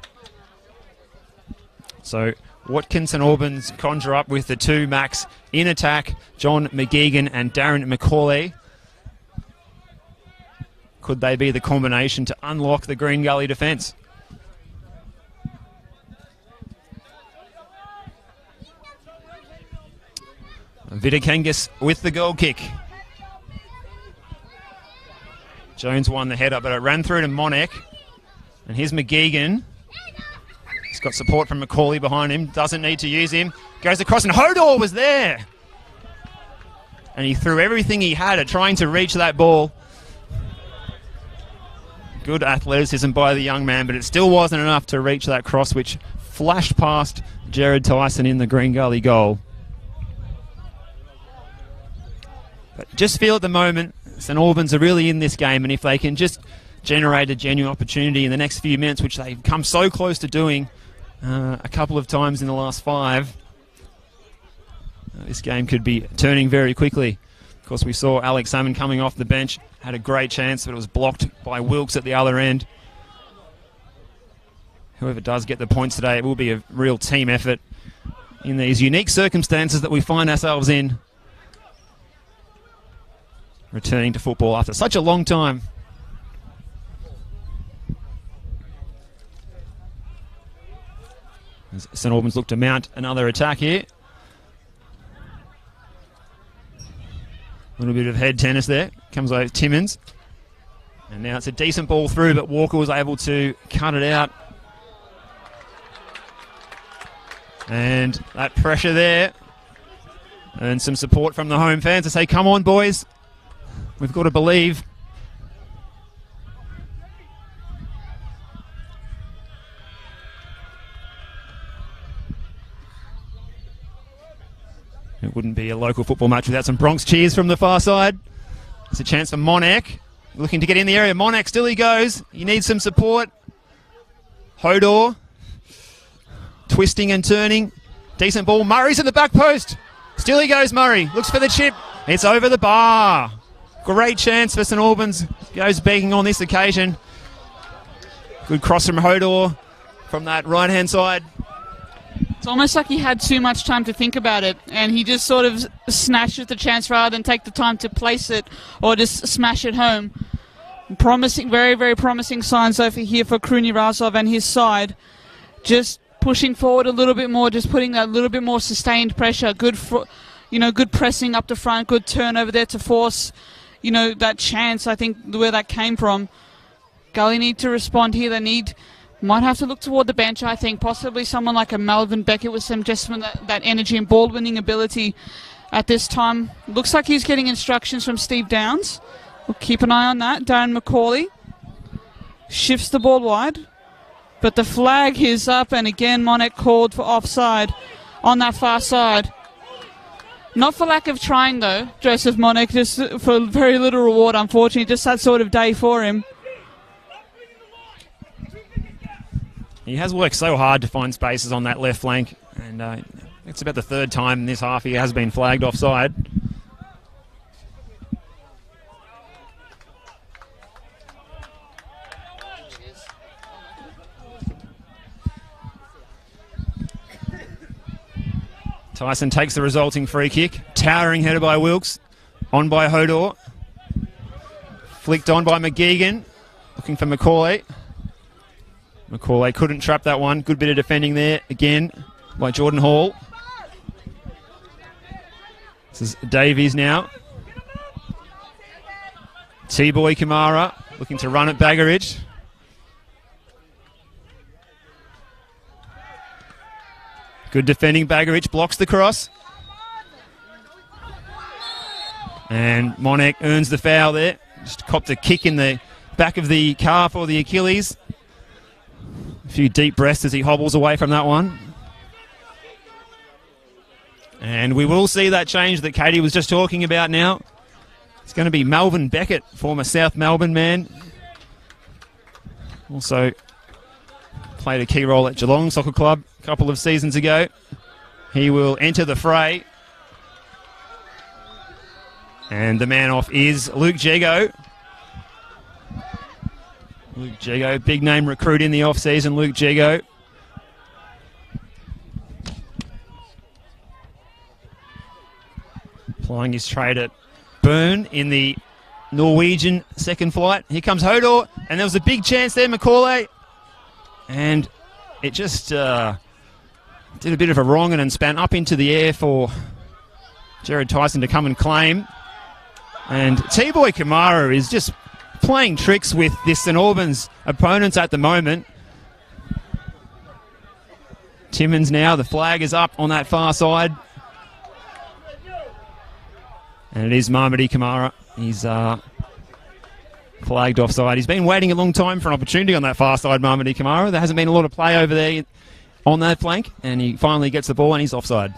So what can St Albans conjure up with the two Macs in attack, John McGeegan and Darren Macaulay? Could they be the combination to unlock the Green Gully defence? Vidakangas with the goal kick. Jones won the header, but it ran through to Monek. And here's McGeegan. He's got support from Macaulay behind him. Doesn't need to use him. Goes across, and Hodor was there. And he threw everything he had at trying to reach that ball. Good athleticism by the young man, but it still wasn't enough to reach that cross, which flashed past Jared Tyson in the Green Gully goal. But just feel at the moment, St Albans are really in this game, and if they can just generate a genuine opportunity in the next few minutes, which they've come so close to doing, a couple of times in the last 5. This game could be turning very quickly. Of course, we saw Alex Salmon coming off the bench, had a great chance, but it was blocked by Wilkes at the other end. Whoever does get the points today, it will be a real team effort in these unique circumstances that we find ourselves in. Returning to football after such a long time. As St Albans look to mount another attack here. A little bit of head tennis there. Comes over Timmins. And now it's a decent ball through, but Walker was able to cut it out. And that pressure there. And some support from the home fans to say, come on, boys. We've got to believe. It wouldn't be a local football match without some Bronx cheers from the far side. It's a chance for Monek. Looking to get in the area. Monek, still he goes. He needs some support. Hodor. Twisting and turning. Decent ball. Murray's at the back post. Still he goes, Murray. Looks for the chip. It's over the bar. Great chance for St Albans. Goes begging on this occasion. Good cross from Hodor from that right-hand side. It's almost like he had too much time to think about it, and he just sort of snatched at the chance rather than take the time to place it or just smash it home. Promising, very, very promising signs over here for Kruni Razov and his side. Just pushing forward a little bit more, just putting that little bit more sustained pressure. Good, good pressing up the front, good turnover there to force, that chance. I think where that came from. Gully need to respond here. They might have to look toward the bench, I think. Possibly someone like a Melvin Beckett with some that energy and ball-winning ability at this time. Looks like he's getting instructions from Steve Downs. We'll keep an eye on that. Darren McCauley shifts the ball wide. But the flag is up, and again, Monek called for offside on that far side. Not for lack of trying, though, Joseph Monek, just for very little reward, unfortunately. Just that sort of day for him. He has worked so hard to find spaces on that left flank, and it's about the third time in this half he has been flagged offside. Tyson takes the resulting free kick. Towering header by Wilkes. On by Hodor. Flicked on by McGeegan. Looking for Macaulay. Macaulay couldn't trap that one. Good bit of defending there again by Jordan Hall. This is Davies now. T-Boy Kamara looking to run at Baggeridge. Good defending. Baggeridge blocks the cross. And Monek earns the foul there. Just copped a kick in the back of the calf or the Achilles. A few deep breaths as he hobbles away from that one. And we will see that change that Katie was just talking about now. It's going to be Melvin Beckett, former South Melbourne man. Also played a key role at Geelong Soccer Club a couple of seasons ago. He will enter the fray. And the man off is Luke Jego. Luke Jego, big name recruit in the off-season, Luke Jego. Applying his trade at Bern in the Norwegian second flight. Here comes Hodor, and there was a big chance there, Macaulay. And it just did a bit of a wrong and span up into the air for Jared Tyson to come and claim. And T-Boy Kamara is just playing tricks with this St Albans opponents at the moment. Timmins now, the flag is up on that far side. And it is Marmody Kamara. He's flagged offside. He's been waiting a long time for an opportunity on that far side, Marmody Kamara. There hasn't been a lot of play over there on that flank, and he finally gets the ball and he's offside.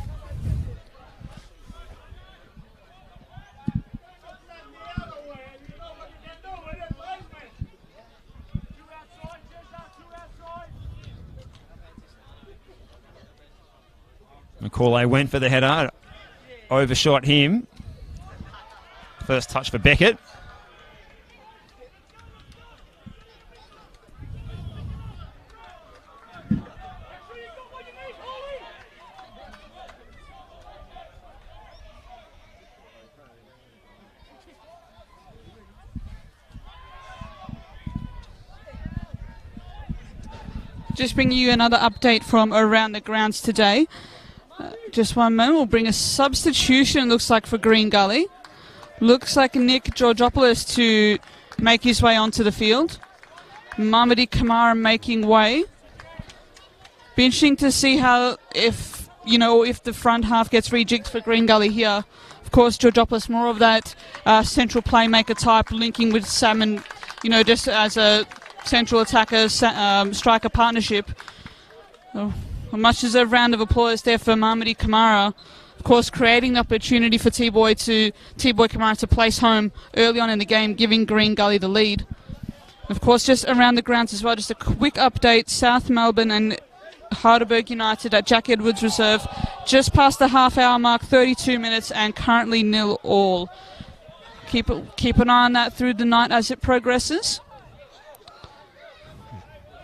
McCauley went for the header, overshot him. First touch for Beckett. Just bringing you another update from around the grounds today. Just one moment, we'll bring a substitution, looks like, for Green Gully. Looks like Nick Georgopoulos to make his way onto the field. Mamadi Kamara making way. Be interesting to see how, if the front half gets rejigged for Green Gully here. Of course, Georgopoulos more of that central playmaker type, linking with Salmon, just as a central attacker striker partnership. A much deserved round of applause there for Mamadi Kamara. Of course, creating the opportunity for T-Boy Kamara to place home early on in the game, giving Green Gully the lead. Of course, just around the grounds as well, just a quick update. South Melbourne and Heidelberg United at Jack Edwards Reserve, just past the half-hour mark, 32 minutes, and currently 0-all. Keep an eye on that through the night as it progresses.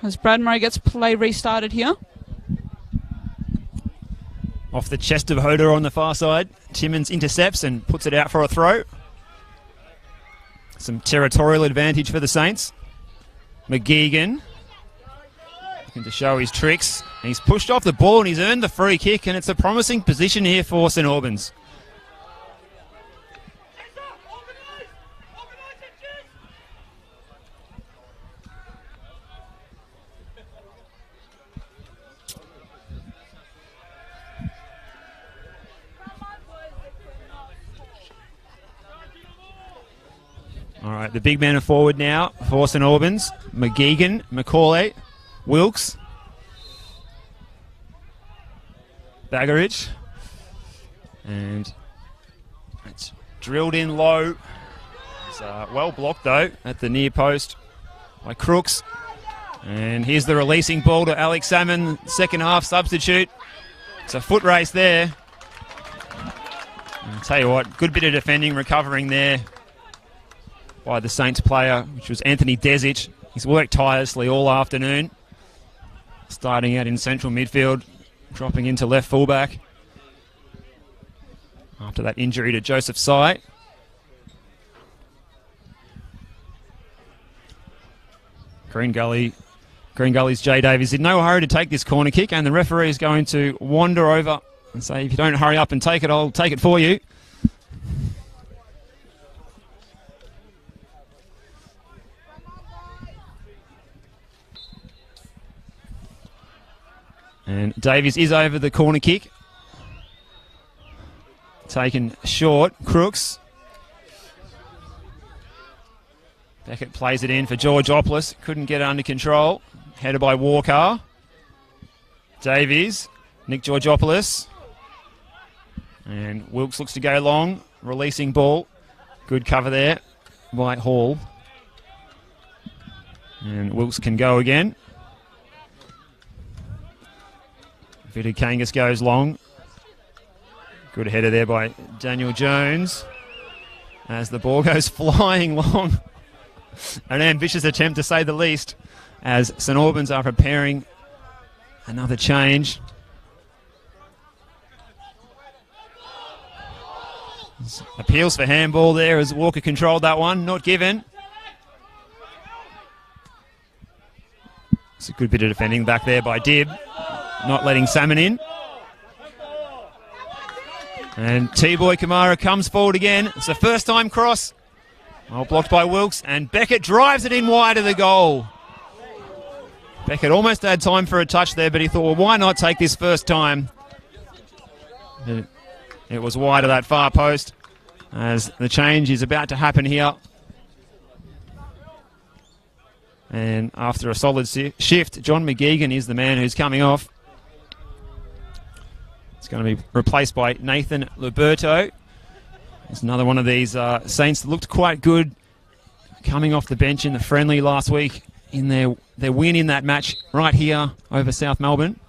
As Brad Murray gets play restarted here. Off the chest of Hoder on the far side. Timmins intercepts and puts it out for a throw. Some territorial advantage for the Saints. McGeegan looking to show his tricks. And he's pushed off the ball and he's earned the free kick, and it's a promising position here for St Albans. All right, the big men are forward now for St Albans. McGeegan, McCauley, Wilkes, Bagarich. And it's drilled in low. It's well blocked, though, at the near post by Crooks. And here's the releasing ball to Alex Salmon, second half substitute. It's a foot race there. I'll tell you what, good bit of defending, recovering there by the Saints player, which was Anthony Desic. He's worked tirelessly all afternoon, starting out in central midfield, dropping into left fullback after that injury to Joseph Sy. Green Gully's Jay Davies in no hurry to take this corner kick, and the referee is going to wander over and say, if you don't hurry up and take it, I'll take it for you. And Davies is over the corner kick. Taken short. Crooks. Beckett plays it in for Georgopoulos. Couldn't get it under control. Headed by Walker. Davies. Nick Georgopoulos. And Wilkes looks to go long. Releasing ball. Good cover there by Hall. And Wilkes can go again. Vitikangas goes long. Good header there by Daniel Jones as the ball goes flying long. An ambitious attempt, to say the least, as St Albans are preparing another change. Appeals for handball there as Walker controlled that one. Not given. It's a good bit of defending back there by Dibb. Not letting Salmon in. And T-Boy Kamara comes forward again. It's a first-time cross. Well blocked by Wilkes. And Beckett drives it in wide of the goal. Beckett almost had time for a touch there, but he thought, well, why not take this first time? It was wide of that far post as the change is about to happen here. And after a solid shift, John McGeegan is the man who's coming off. It's going to be replaced by Nathan Liberto. It's another one of these Saints that looked quite good coming off the bench in the friendly last week in their win in that match right here over South Melbourne.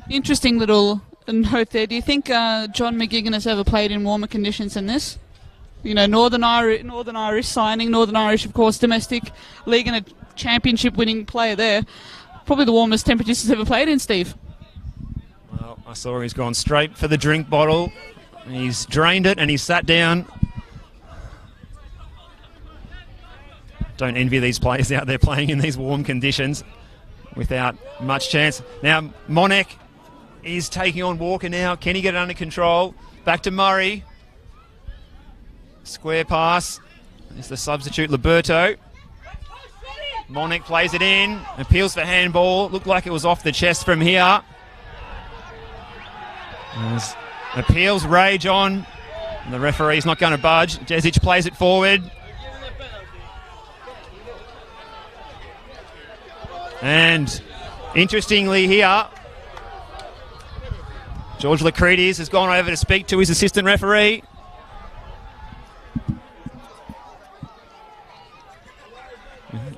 Interesting little note there. Do you think John McGigan has ever played in warmer conditions than this? You know, Northern Irish signing, Northern Irish, of course, domestic league and a championship winning player there. Probably the warmest temperatures he's ever played in, Steve. Well, I saw he's gone straight for the drink bottle. He's drained it and he's sat down. Don't envy these players out there playing in these warm conditions without much chance. Now, Monek is taking on Walker now. Can he get it under control? Back to Murray. Square pass. There's the substitute, Liberto. Monek plays it in. Appeals for handball. Looked like it was off the chest from here. There's appeals rage on. The referee's not going to budge. Jezic plays it forward. And interestingly here, George Lacredes has gone over to speak to his assistant referee.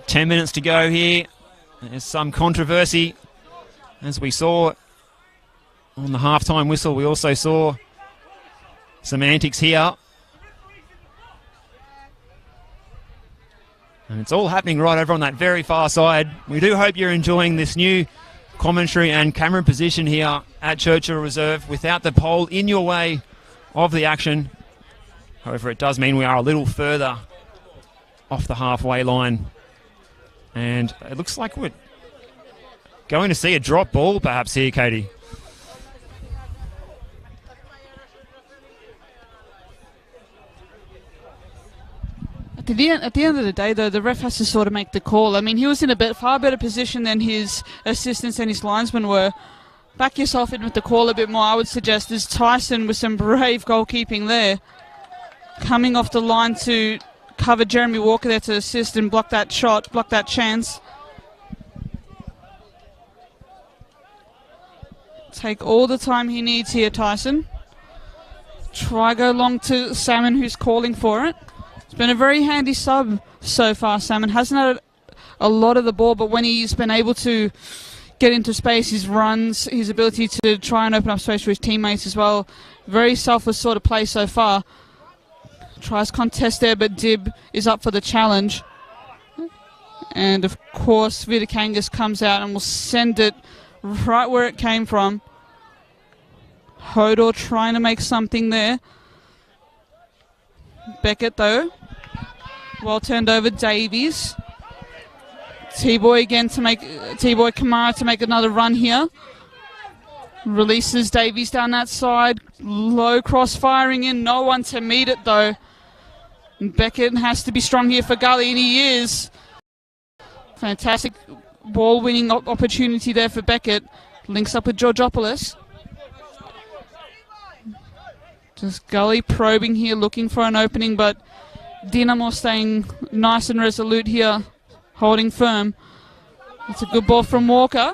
Ten minutes to go here. There's some controversy. As we saw on the halftime whistle, we also saw some antics here. And it's all happening right over on that very far side. We do hope you're enjoying this new commentary and camera position here at Churchill Reserve without the pole in your way of the action. However, it does mean we are a little further off the halfway line. And it looks like we're going to see a drop ball perhaps here, Katie. At the end of the day, though, the ref has to sort of make the call. I mean, he was in a far better position than his assistants and his linesmen were. Back yourself in with the call a bit more, I would suggest. There's Tyson with some brave goalkeeping there. Coming off the line to cover Jeremy Walker there to assist and block that shot, block that chance. Take all the time he needs here, Tyson. Try go long to Salmon, who's calling for it. It's been a very handy sub so far, Salmon. Hasn't had a lot of the ball, but when he's been able to get into space, his runs, his ability to try and open up space for his teammates as well. Very selfless sort of play so far. Tries contest there, but Dib is up for the challenge. And of course, Vidakangas comes out and will send it right where it came from. Hodor trying to make something there. Beckett, though. Well turned over, Davies. T-Boy again to make... T-Boy Kamara to make another run here. Releases Davies down that side. Low cross firing in. No one to meet it, though. Beckett has to be strong here for Gully, and he is. Fantastic ball-winning opportunity there for Beckett. Links up with Georgopoulos. Just Gully probing here, looking for an opening, but Dinamo staying nice and resolute here, holding firm. It's a good ball from Walker.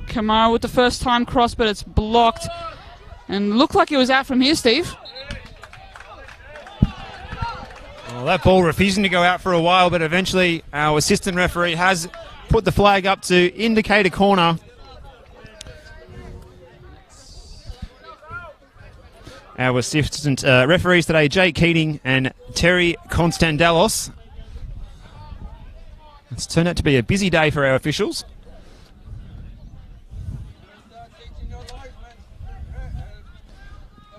Kamara with the first time cross, but it's blocked. And looked like it was out from here, Steve. Well, that ball refusing to go out for a while, but eventually our assistant referee has put the flag up to indicate a corner. Our assistant referees today, Jake Keating and Terry Constandalos. It's turned out to be a busy day for our officials.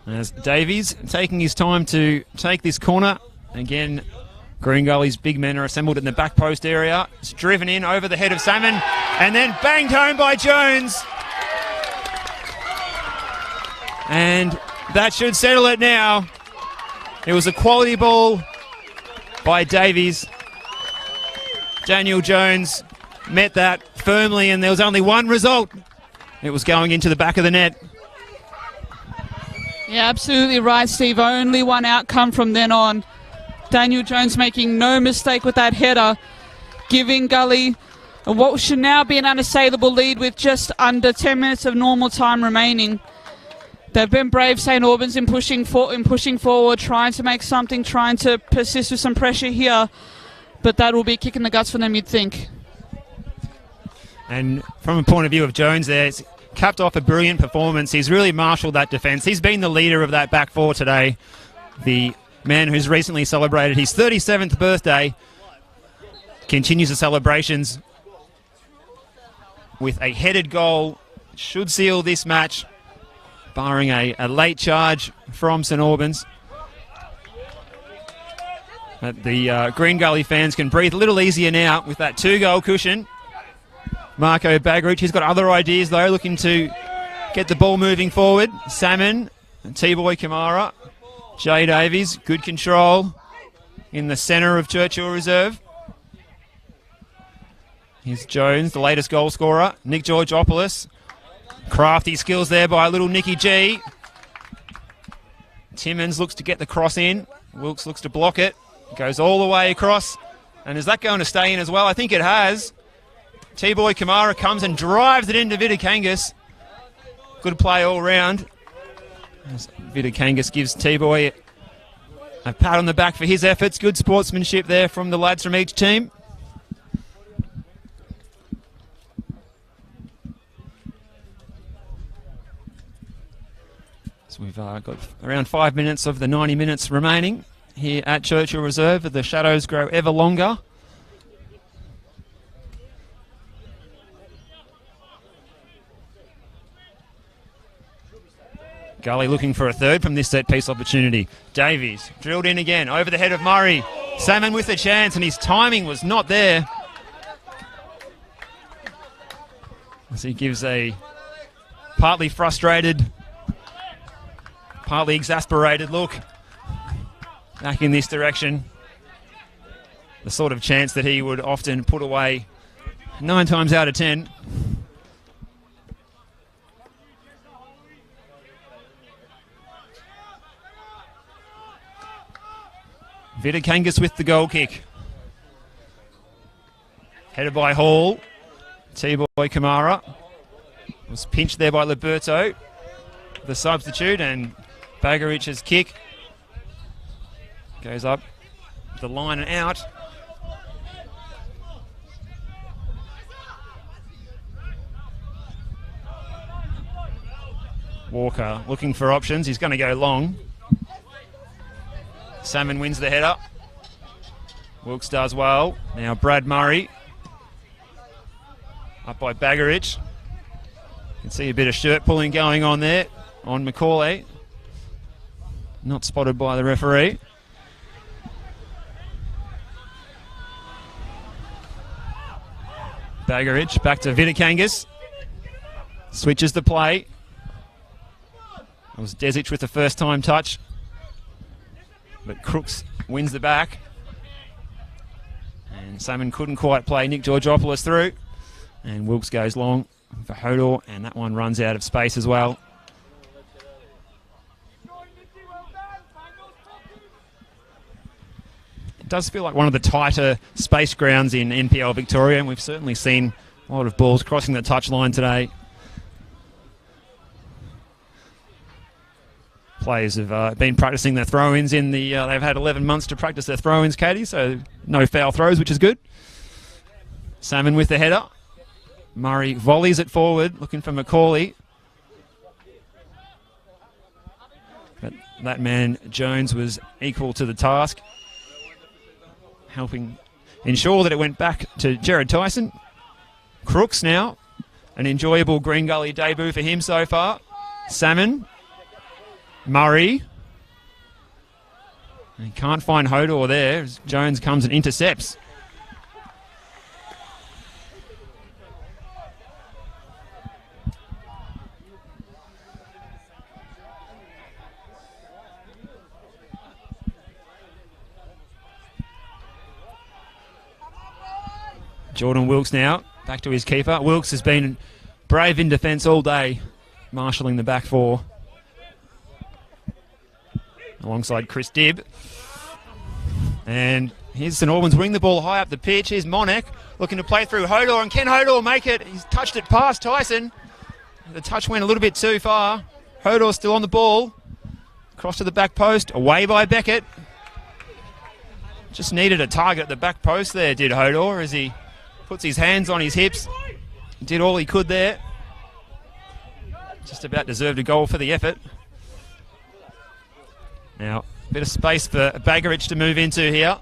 As Davies taking his time to take this corner. Again, Green Gully's big men are assembled in the back post area. It's driven in over the head of Salmon and then banged home by Jones. And that should settle it now. It was a quality ball by Davies. Daniel Jones met that firmly, and there was only one result. It was going into the back of the net. Yeah, absolutely right, Steve. Only one outcome from then on. Daniel Jones making no mistake with that header, giving Gully what should now be an unassailable lead with just under 10 minutes of normal time remaining. They've been brave, St Albans, in pushing forward, trying to make something, trying to persist with some pressure here, but that will be a kick in the guts for them, you'd think. And from a point of view of Jones there, capped off a brilliant performance. He's really marshalled that defence. He's been the leader of that back four today. The man who's recently celebrated his 37th birthday continues the celebrations with a headed goal. Should seal this match, barring a late charge from St Albans. The Green Gully fans can breathe a little easier now with that 2-goal cushion. Marco Baggerich, he's got other ideas though, looking to get the ball moving forward. Salmon, T-Boy Kamara, Jay Davies, good control in the centre of Churchill Reserve. Here's Jones, the latest goal scorer. Nick Georgopoulos. Crafty skills there by little Nicky G. Timmins looks to get the cross in. Wilkes looks to block it. Goes all the way across. And is that going to stay in as well? I think it has. T-Boy Kamara comes and drives it into Vidakangas. Good play all round. Vidakangas gives T-Boy a pat on the back for his efforts. Good sportsmanship there from the lads from each team. So we've got around 5 minutes of the 90 minutes remaining here at Churchill Reserve. The shadows grow ever longer. Gully looking for a third from this set-piece opportunity. Davies drilled in again, over the head of Murray. Salmon with a chance, and his timing was not there. As he gives a partly frustrated, partly exasperated look back in this direction. The sort of chance that he would often put away 9 times out of 10. Vidakangas with the goal kick. Headed by Hall. T-Boy Kamara was pinched there by Liberto, the substitute, and Bagarich's kick goes up the line and out. Walker looking for options. He's going to go long. Salmon wins the header. Wilkes does well. Now Brad Murray. Up by Baggerich. You can see a bit of shirt pulling going on there on Macaulay. Not spotted by the referee. Baggerich back to Vidakangas. Switches the play. It was Desic with the first time touch. But Crooks wins the back. And Salmon couldn't quite play Nick Georgopoulos through. And Wilkes goes long for Hodor, and that one runs out of space as well. It does feel like one of the tighter space grounds in NPL Victoria, and we've certainly seen a lot of balls crossing the touchline today. Players have been practicing their throw-ins in the... they've had 11 months to practice their throw-ins, Katie, so no foul throws, which is good. Salmon with the header. Murray volleys it forward, looking for Macaulay. But that man, Jones, was equal to the task, helping ensure that it went back to Jared Tyson. Crooks now. An enjoyable Green Gully debut for him so far. Salmon. Murray. And he can't find Hodor there as Jones comes and intercepts. Jordan Wilkes now, back to his keeper. Wilkes has been brave in defence all day, marshalling the back four. Alongside Chris Dibb. And here's St Albans winning the ball high up the pitch. Here's Monek looking to play through Hodor, and can Hodor make it? He's touched it past Tyson. The touch went a little bit too far. Hodor still on the ball. Cross to the back post, away by Beckett. Just needed a target at the back post there, did Hodor, as he puts his hands on his hips. Did all he could there. Just about deserved a goal for the effort. Now, a bit of space for Bagaric to move into here.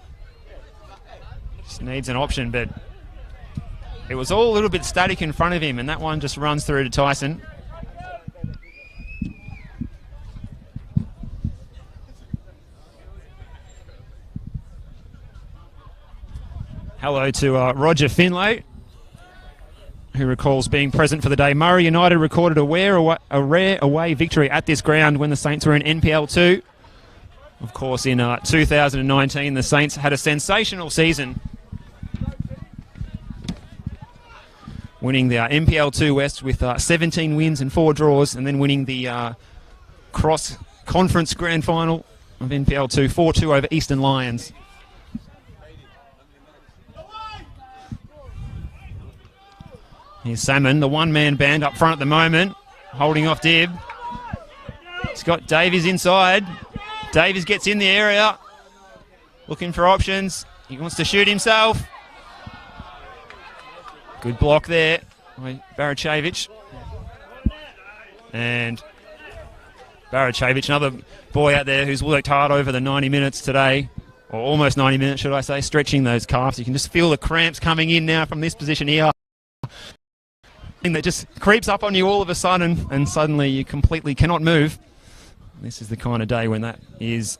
Just needs an option, but it was all a little bit static in front of him, and that one just runs through to Tyson. Hello to Roger Finlay, who recalls being present for the day. Murray United recorded a rare away victory at this ground when the Saints were in NPL 2. Of course, in 2019, the Saints had a sensational season, winning the NPL 2 West with 17 wins and 4 draws, and then winning the cross-conference grand final of NPL 2, 4-2 over Eastern Lions. Here's Salmon, the one-man band up front at the moment, holding off Dibb. Scott Davies inside. Davies gets in the area, looking for options. He wants to shoot himself. Good block there by Baracevic. And Baracevic, another boy out there who's worked hard over the 90 minutes today, or almost 90 minutes, should I say, stretching those calves. You can just feel the cramps coming in now from this position here. That just creeps up on you all of a sudden, and suddenly you completely cannot move. This is the kind of day when that is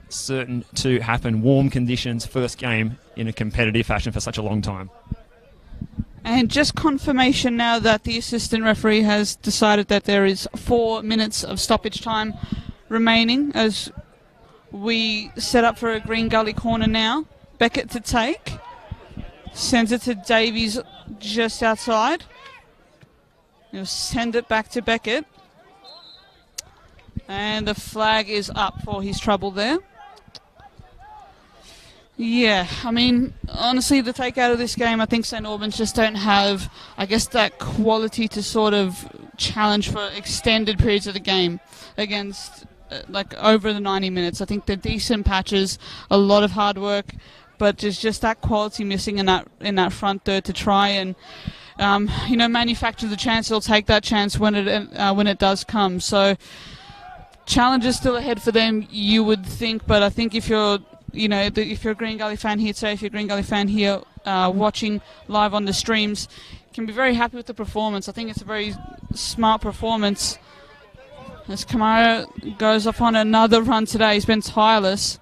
certain to happen. Warm conditions, first game in a competitive fashion for such a long time. And just confirmation now that the assistant referee has decided that there is 4 minutes of stoppage time remaining as we set up for a Green Gully corner now. Beckett to take. Sends it to Davies just outside. He'll send it back to Beckett. And the flag is up for his trouble there. Yeah, I mean, honestly, the take out of this game, I think St Albans just don't have, I guess, that quality to sort of challenge for extended periods of the game against, like, over the 90 minutes. I think they're decent patches, a lot of hard work, but there's just that quality missing in that front third to try and manufacture the chance. They'll take that chance when it does come. So challenge is still ahead for them, you would think. But I think if you're a Green Gully fan here, watching live on the streams, can be very happy with the performance. I think it's a very smart performance. As Kamara goes off on another run today, he's been tireless.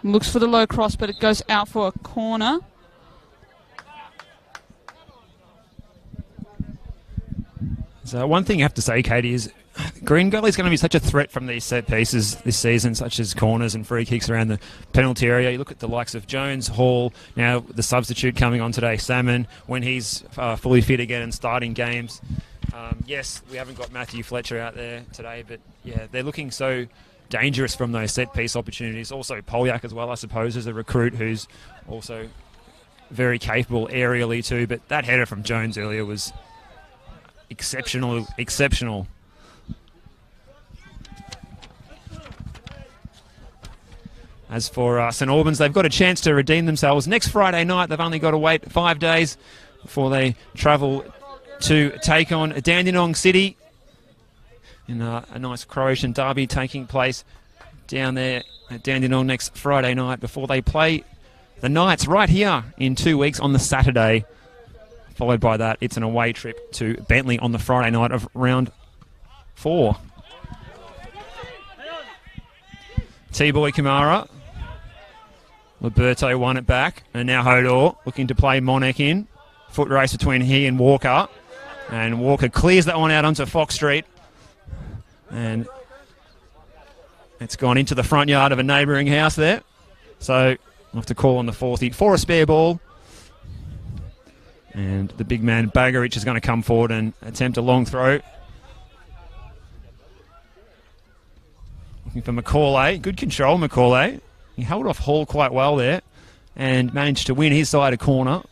Looks for the low cross, but it goes out for a corner. So one thing I have to say, Katie, is Green Gully is going to be such a threat from these set pieces this season, such as corners and free kicks around the penalty area. You look at the likes of Jones, Hall, now the substitute coming on today, Salmon, when he's fully fit again and starting games. Yes, we haven't got Matthew Fletcher out there today, but yeah, they're looking so dangerous from those set-piece opportunities. Also Polyak as well, I suppose, as a recruit who's also very capable aerially too, but that header from Jones earlier was exceptional. As for St Albans, they've got a chance to redeem themselves next Friday night. They've only got to wait 5 days before they travel to take on Dandenong City in a nice Croatian derby taking place down there at Dandenong next Friday night before they play the Knights right here in 2 weeks on the Saturday. Followed by that, it's an away trip to Bentley on the Friday night of round 4. T-Boy Kamara. Liberto won it back. And now Hodor looking to play Monek in. Foot race between he and Walker. And Walker clears that one out onto Fox Street. And it's gone into the front yard of a neighbouring house there. So we'll have to call on the 40 for a spare ball. And the big man, Bagaric, is going to come forward and attempt a long throw. Looking for Macaulay. Good control, Macaulay. He held off Hall quite well there and managed to win his side a corner.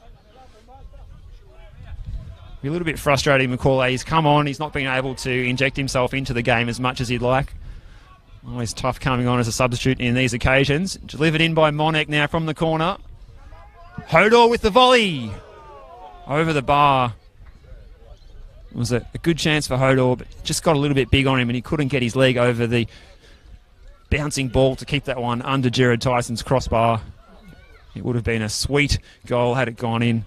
Be a little bit frustrating, Macaulay. He's come on. He's not been able to inject himself into the game as much as he'd like. Always tough coming on as a substitute in these occasions. Delivered in by Monek now from the corner. Hodor with the volley. Over the bar. It was a good chance for Hodor, but just got a little bit big on him and he couldn't get his leg over the bouncing ball to keep that one under Jared Tyson's crossbar. It would have been a sweet goal had it gone in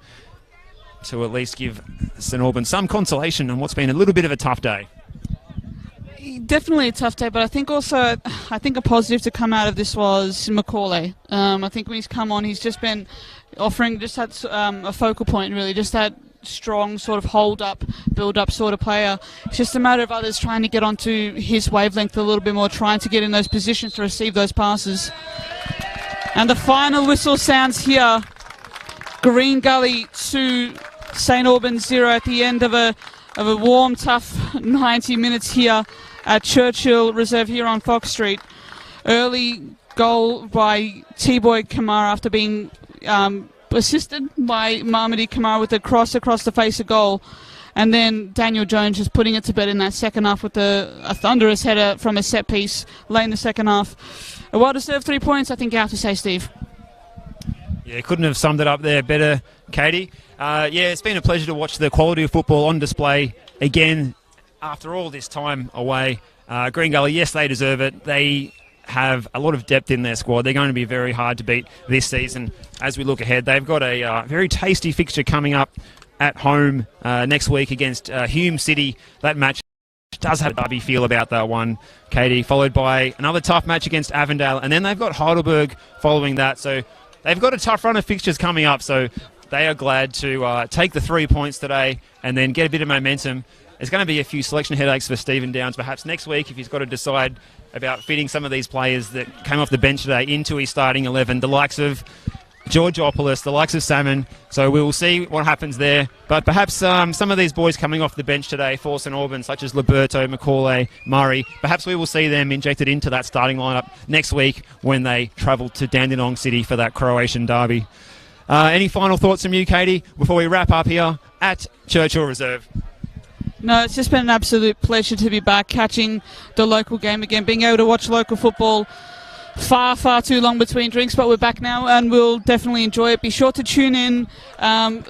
to at least give St Albans some consolation on what's been a little bit of a tough day. Definitely a tough day, but I think a positive to come out of this was Macaulay. I think when he's come on, he's just been offering just that a focal point, really, just that strong sort of hold-up, build-up sort of player. It's just a matter of others trying to get onto his wavelength a little bit more, trying to get in those positions to receive those passes. And the final whistle sounds here. Green Gully 2, St Albans 0 at the end of a warm, tough 90 minutes here at Churchill Reserve here on Fox Street. Early goal by T-Boy Kamara after being assisted by Marmady Kamara with a cross across the face of goal. And then Daniel Jones just putting it to bed in that second half with a thunderous header from a set piece late in the second half. A well-deserved 3 points, I think you have to say, Steve. Yeah, couldn't have summed it up there better, Katie. It's been a pleasure to watch the quality of football on display again after all this time away. Green Gully, yes, they deserve it. They have a lot of depth in their squad. They're going to be very hard to beat this season as we look ahead. They've got a very tasty fixture coming up at home next week against Hume City. That match does have a derby feel about that one, Katie, followed by another tough match against Avondale, and then they've got Heidelberg following that. So they've got a tough run of fixtures coming up, so they are glad to take the 3 points today and then get a bit of momentum. There's going to be a few selection headaches for Stephen Downs perhaps next week if he's got to decide about fitting some of these players that came off the bench today into his starting 11, the likes of Georgopoulos, the likes of Salmon. So we will see what happens there. But perhaps some of these boys coming off the bench today for St Albans, such as Liberto, Macaulay, Murray, perhaps we will see them injected into that starting lineup next week when they travel to Dandenong City for that Croatian derby. Any final thoughts from you, Katie, before we wrap up here at Churchill Reserve? No, it's just been an absolute pleasure to be back, catching the local game again, being able to watch local football. Far too long between drinks, but we're back now and we'll definitely enjoy it. Be sure to tune in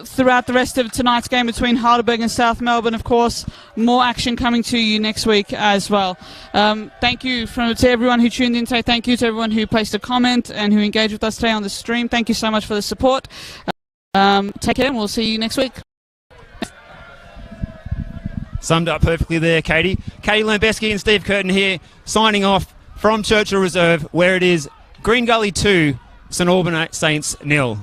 throughout the rest of tonight's game between Heidelberg and South Melbourne. Of course, more action coming to you next week as well. Thank you to everyone who tuned in today. Thank you to everyone who placed a comment and who engaged with us today on the stream. Thank you so much for the support. Take care and we'll see you next week. Summed up perfectly there, Katie. Katie Lambeski and Steve Curtin here, signing off from Churchill Reserve, where it is Green Gully 2, St Albans Saints 0.